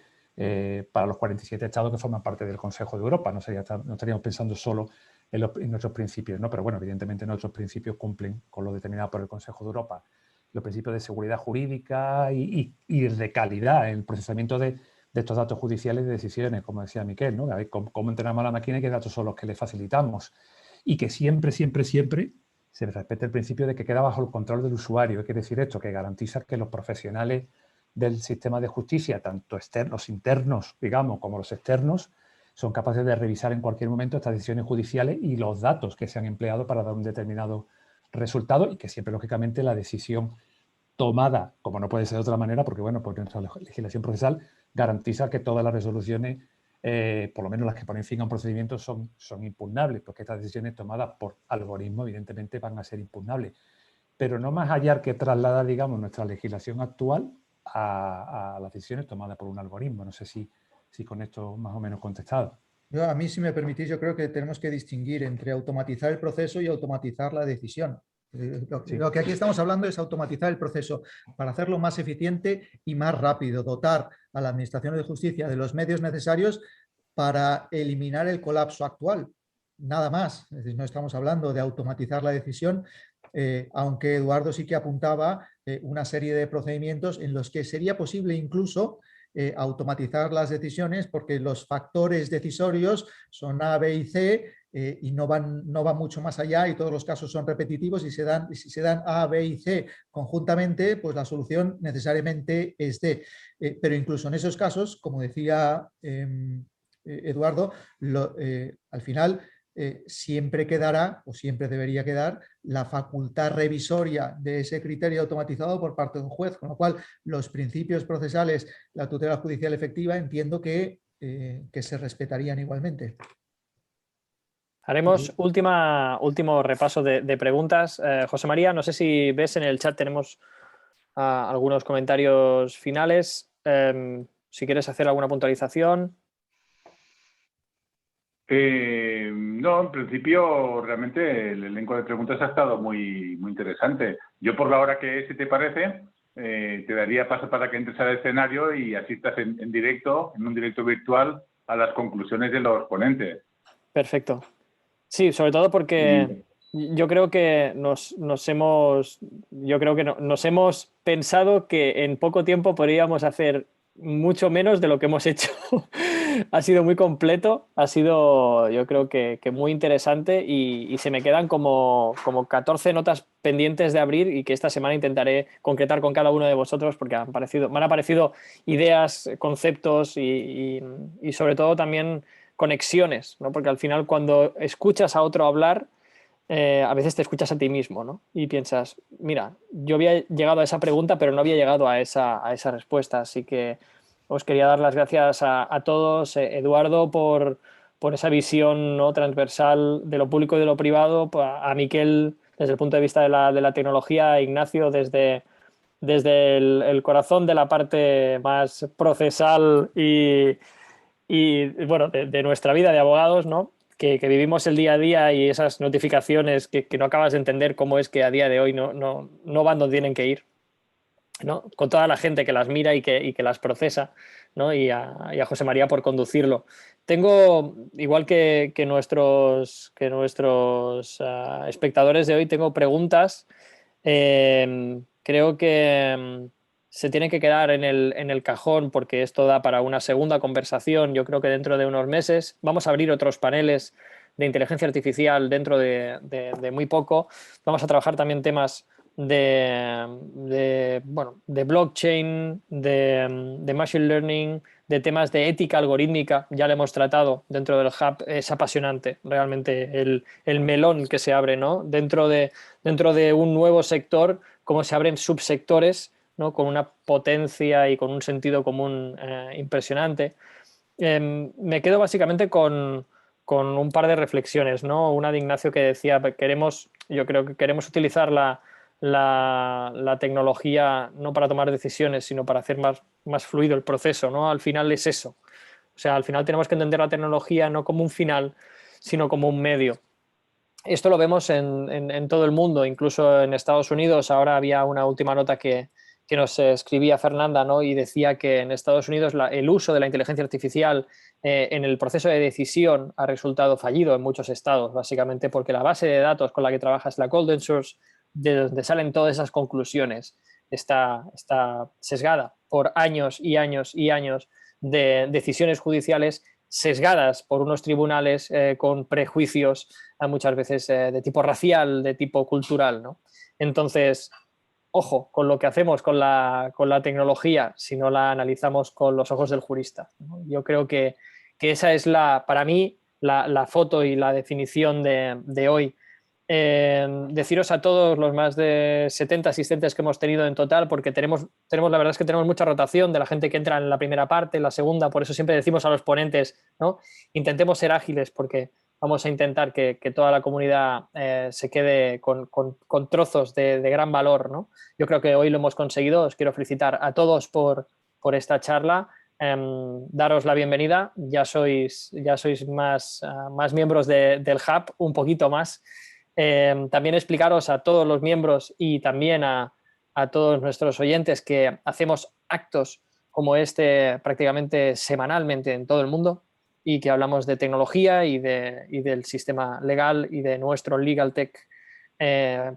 E: para los 47 estados que forman parte del Consejo de Europa. No estaríamos pensando solo en nuestros principios, ¿no? Pero bueno, evidentemente nuestros principios cumplen con lo determinado por el Consejo de Europa. Los principios de seguridad jurídica y de calidad en el procesamiento de estos datos judiciales de decisiones, como decía Miquel, ¿no? A ver cómo entrenamos a la máquina y qué datos son los que le facilitamos. Y que siempre se respete el principio de que queda bajo el control del usuario. ¿Qué quiere decir esto? Que garantiza que los profesionales del sistema de justicia, tanto los internos, digamos, como los externos, son capaces de revisar en cualquier momento estas decisiones judiciales y los datos que se han empleado para dar un determinado resultado, y que siempre, lógicamente, la decisión tomada, como no puede ser de otra manera, porque, bueno, pues nuestra legislación procesal garantiza que todas las resoluciones, por lo menos las que ponen fin a un procedimiento, son impugnables, porque estas decisiones tomadas por algoritmo, evidentemente, van a ser impugnables. Pero no más allá que traslada, digamos, nuestra legislación actual a las decisiones tomadas por un algoritmo. No sé si con esto más o menos contestado.
C: A mí, si me permitís, yo creo que tenemos que distinguir entre automatizar el proceso y automatizar la decisión. Lo que aquí estamos hablando es automatizar el proceso para hacerlo más eficiente y más rápido, dotar a la Administración de Justicia de los medios necesarios para eliminar el colapso actual. Nada más. Es decir, no estamos hablando de automatizar la decisión, aunque Eduardo sí que apuntaba una serie de procedimientos en los que sería posible incluso automatizar las decisiones, porque los factores decisorios son A, B y C, y no van mucho más allá, y todos los casos son repetitivos, y si se dan A, B y C conjuntamente, pues la solución necesariamente es D. Pero incluso en esos casos, como decía Eduardo, al final siempre quedará, o siempre debería quedar, la facultad revisoria de ese criterio automatizado por parte de un juez, con lo cual los principios procesales, la tutela judicial efectiva, entiendo que se respetarían igualmente.
A: Haremos último repaso de preguntas. José María, no sé si ves en el chat, tenemos algunos comentarios finales. Si quieres hacer alguna puntualización.
B: No, en principio realmente el elenco de preguntas ha estado muy interesante. Yo, por la hora que, si te parece, te daría paso para que entres al escenario y asistas en directo, en un directo virtual, a las conclusiones de los ponentes.
A: Perfecto. Sí, sobre todo porque Yo creo que nos hemos pensado que en poco tiempo podríamos hacer mucho menos de lo que hemos hecho. Ha sido muy completo, ha sido yo creo que muy interesante y se me quedan como 14 notas pendientes de abrir y que esta semana intentaré concretar con cada uno de vosotros porque me han aparecido ideas, conceptos y sobre todo también conexiones, ¿no? Porque al final cuando escuchas a otro hablar a veces te escuchas a ti mismo, ¿no? Y piensas, mira, yo había llegado a esa pregunta, pero no había llegado a esa respuesta. Así que os quería dar las gracias a todos, Eduardo, por esa visión, ¿no?, transversal de lo público y de lo privado, a Miquel desde el punto de vista de la tecnología, a Ignacio desde el corazón de la parte más procesal y bueno, de nuestra vida de abogados, ¿no? Que vivimos el día a día y esas notificaciones que no acabas de entender cómo es que a día de hoy no van donde tienen que ir, ¿no? Con toda la gente que las mira y que las procesa, ¿no? Y a José María por conducirlo. Tengo, igual que nuestros espectadores de hoy, tengo preguntas. Creo que se tienen que quedar en el cajón porque esto da para una segunda conversación. Yo creo que dentro de unos meses vamos a abrir otros paneles de inteligencia artificial dentro de muy poco. Vamos a trabajar también temas de blockchain, de machine learning, de temas de ética algorítmica. Ya lo hemos tratado dentro del Hub. Es apasionante realmente el melón que se abre, ¿no? Dentro de un nuevo sector, cómo se abren subsectores, ¿no?, con una potencia y con un sentido común impresionante. Me quedo básicamente con un par de reflexiones, ¿no? Una de Ignacio que decía, yo creo que queremos utilizar la tecnología no para tomar decisiones, sino para hacer más fluido el proceso, ¿no? Al final es eso. O sea, al final tenemos que entender la tecnología no como un final, sino como un medio. Esto lo vemos en todo el mundo, incluso en Estados Unidos. Ahora había una última nota que nos escribía Fernanda, ¿no? Y decía que en Estados Unidos el uso de la inteligencia artificial en el proceso de decisión ha resultado fallido en muchos estados, básicamente porque la base de datos con la que trabajas, la Golden Source, de donde salen todas esas conclusiones, está sesgada por años y años y años de decisiones judiciales sesgadas por unos tribunales con prejuicios muchas veces de tipo racial, de tipo cultural, ¿no? Entonces, ojo con lo que hacemos con la tecnología si no la analizamos con los ojos del jurista, ¿no? Yo creo que esa es para mí la foto y la definición de hoy. Deciros a todos los más de 70 asistentes que hemos tenido en total, porque tenemos la verdad es que tenemos mucha rotación de la gente que entra en la primera parte, en la segunda, por eso siempre decimos a los ponentes, ¿no?, intentemos ser ágiles porque vamos a intentar que toda la comunidad se quede con trozos de gran valor, ¿no? Yo creo que hoy lo hemos conseguido. Os quiero felicitar a todos por esta charla. Daros la bienvenida. Ya sois más miembros del Hub, un poquito más. También explicaros a todos los miembros y también a todos nuestros oyentes que hacemos actos como este prácticamente semanalmente en todo el mundo y que hablamos de tecnología y del sistema legal y de nuestro Legal Tech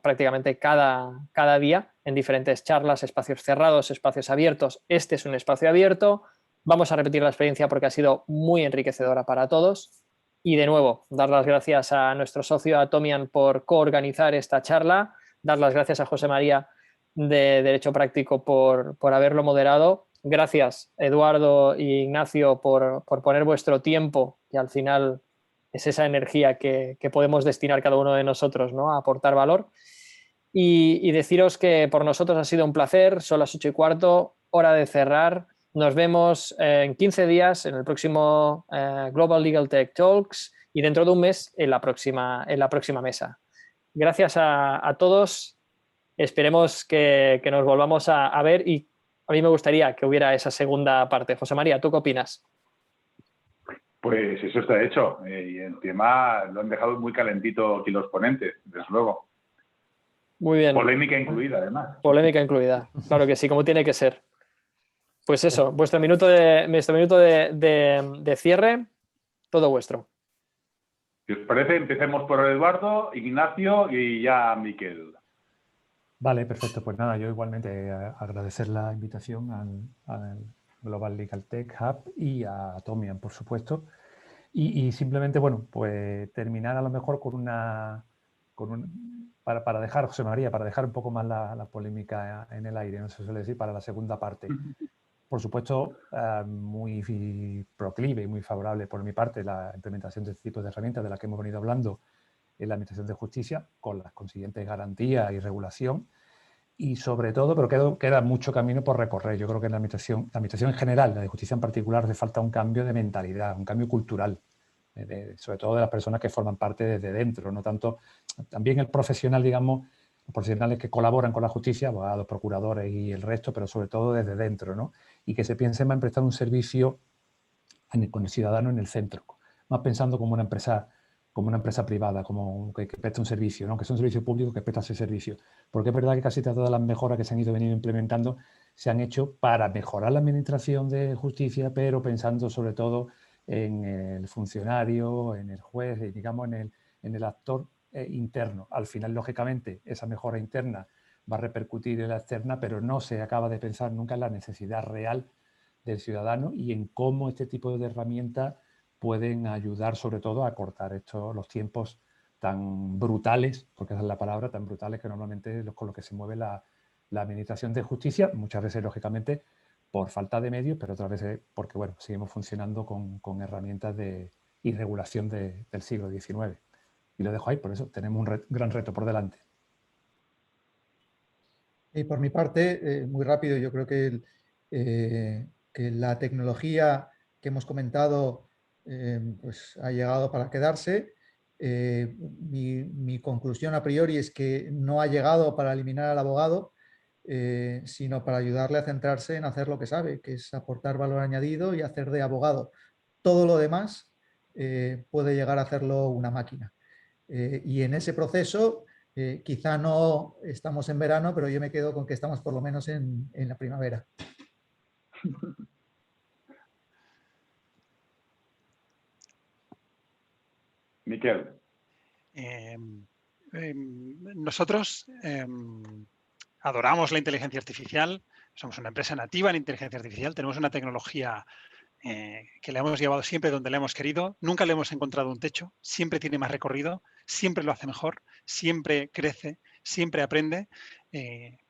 A: prácticamente cada día en diferentes charlas, espacios cerrados, espacios abiertos. Este es un espacio abierto. Vamos a repetir la experiencia porque ha sido muy enriquecedora para todos. Y de nuevo, dar las gracias a nuestro socio Atomian por coorganizar esta charla, dar las gracias a José María de Derecho Práctico por haberlo moderado. Gracias, Eduardo e Ignacio, por poner vuestro tiempo, y al final es esa energía que podemos destinar cada uno de nosotros, ¿no?, a aportar valor. Y deciros que por nosotros ha sido un placer. Son las 8:15, hora de cerrar. Nos vemos en 15 días en el próximo Global Legal Tech Talks y dentro de un mes en la próxima mesa. Gracias a todos. Esperemos que nos volvamos a ver y a mí me gustaría que hubiera esa segunda parte. José María, ¿tú qué opinas?
B: Pues eso está hecho. Y el tema lo han dejado muy calentito aquí los ponentes, desde luego.
A: Muy bien.
B: Polémica incluida, además.
A: Polémica incluida. Claro que sí, como tiene que ser. Pues eso, vuestro minuto de cierre, todo vuestro.
B: Si os parece, empecemos por Eduardo, Ignacio y ya Miquel.
E: Vale, perfecto. Pues nada, yo igualmente agradecer la invitación al Global Legal Tech Hub y a Atomian, por supuesto. Y simplemente, bueno, pues terminar a lo mejor para dejar, José María, para dejar un poco más la polémica en el aire, no se suele decir, para la segunda parte. Por supuesto, muy proclive y muy favorable por mi parte la implementación de este tipo de herramientas de las que hemos venido hablando en la Administración de Justicia, con las consiguientes garantías y regulación. Y sobre todo, pero queda mucho camino por recorrer. Yo creo que en la administración en general, la de justicia en particular, hace falta un cambio de mentalidad, un cambio cultural, sobre todo de las personas que forman parte desde dentro, no tanto, también el profesional, digamos, los profesionales que colaboran con la justicia, abogados, procuradores y el resto, pero sobre todo desde dentro, ¿no? Y que se piense más en prestar un servicio con el ciudadano en el centro, más pensando como una empresa privada, como que presta un servicio, ¿no? Que es un servicio público que presta ese servicio. Porque es verdad que casi todas las mejoras que se han venido implementando se han hecho para mejorar la administración de justicia, pero pensando sobre todo en el funcionario, en el juez, digamos en el actor interno. Al final, lógicamente, esa mejora interna va a repercutir en la externa, pero no se acaba de pensar nunca en la necesidad real del ciudadano y en cómo este tipo de herramientas pueden ayudar sobre todo a acortar los tiempos tan brutales, porque esa es la palabra, tan brutales que normalmente con lo que se mueve la administración de justicia, muchas veces lógicamente por falta de medios, pero otras veces porque bueno, seguimos funcionando con herramientas y regulación del siglo XIX. Y lo dejo ahí, por eso tenemos un gran reto por delante.
C: Y por mi parte, muy rápido, yo creo que la tecnología que hemos comentado pues ha llegado para quedarse. Mi conclusión a priori es que no ha llegado para eliminar al abogado, sino para ayudarle a centrarse en hacer lo que sabe, que es aportar valor añadido y hacer de abogado. Todo lo demás puede llegar a hacerlo una máquina. Y en ese proceso, quizá no estamos en verano, pero yo me quedo con que estamos por lo menos en la primavera.
B: Miquel.
D: Nosotros adoramos la inteligencia artificial, somos una empresa nativa en inteligencia artificial, tenemos una tecnología que le hemos llevado siempre donde le hemos querido, nunca le hemos encontrado un techo, siempre tiene más recorrido, siempre lo hace mejor, siempre crece, siempre aprende,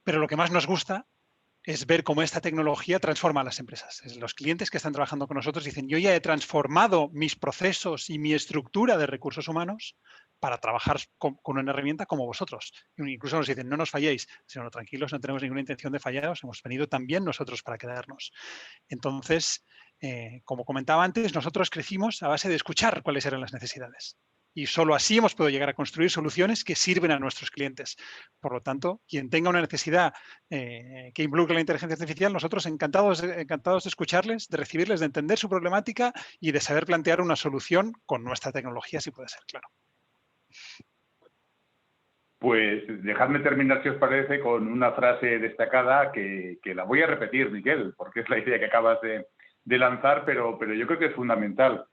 D: pero lo que más nos gusta es ver cómo esta tecnología transforma a las empresas. Los clientes que están trabajando con nosotros dicen, yo ya he transformado mis procesos y mi estructura de recursos humanos para trabajar con una herramienta como vosotros. Incluso nos dicen, no nos falléis, sino tranquilos, no tenemos ninguna intención de fallaros, hemos venido también nosotros para quedarnos. Entonces, como comentaba antes, nosotros crecimos a base de escuchar cuáles eran las necesidades. Y solo así hemos podido llegar a construir soluciones que sirven a nuestros clientes. Por lo tanto, quien tenga una necesidad que involucre la inteligencia artificial, nosotros encantados de escucharles, de recibirles, de entender su problemática y de saber plantear una solución con nuestra tecnología, si puede ser, claro.
B: Pues dejadme terminar, si os parece, con una frase destacada que la voy a repetir, Miquel, porque es la idea que acabas de lanzar, pero yo creo que es fundamental.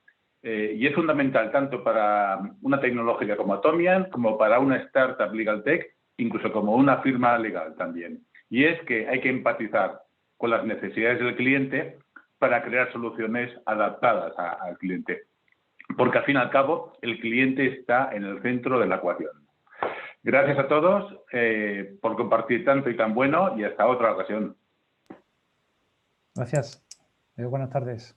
B: Y es fundamental tanto para una tecnológica como Atomian, como para una startup legal tech, incluso como una firma legal también. Y es que hay que empatizar con las necesidades del cliente para crear soluciones adaptadas al cliente. Porque al fin y al cabo, el cliente está en el centro de la ecuación. Gracias a todos por compartir tanto y tan bueno, y hasta otra ocasión.
E: Gracias. Buenas tardes.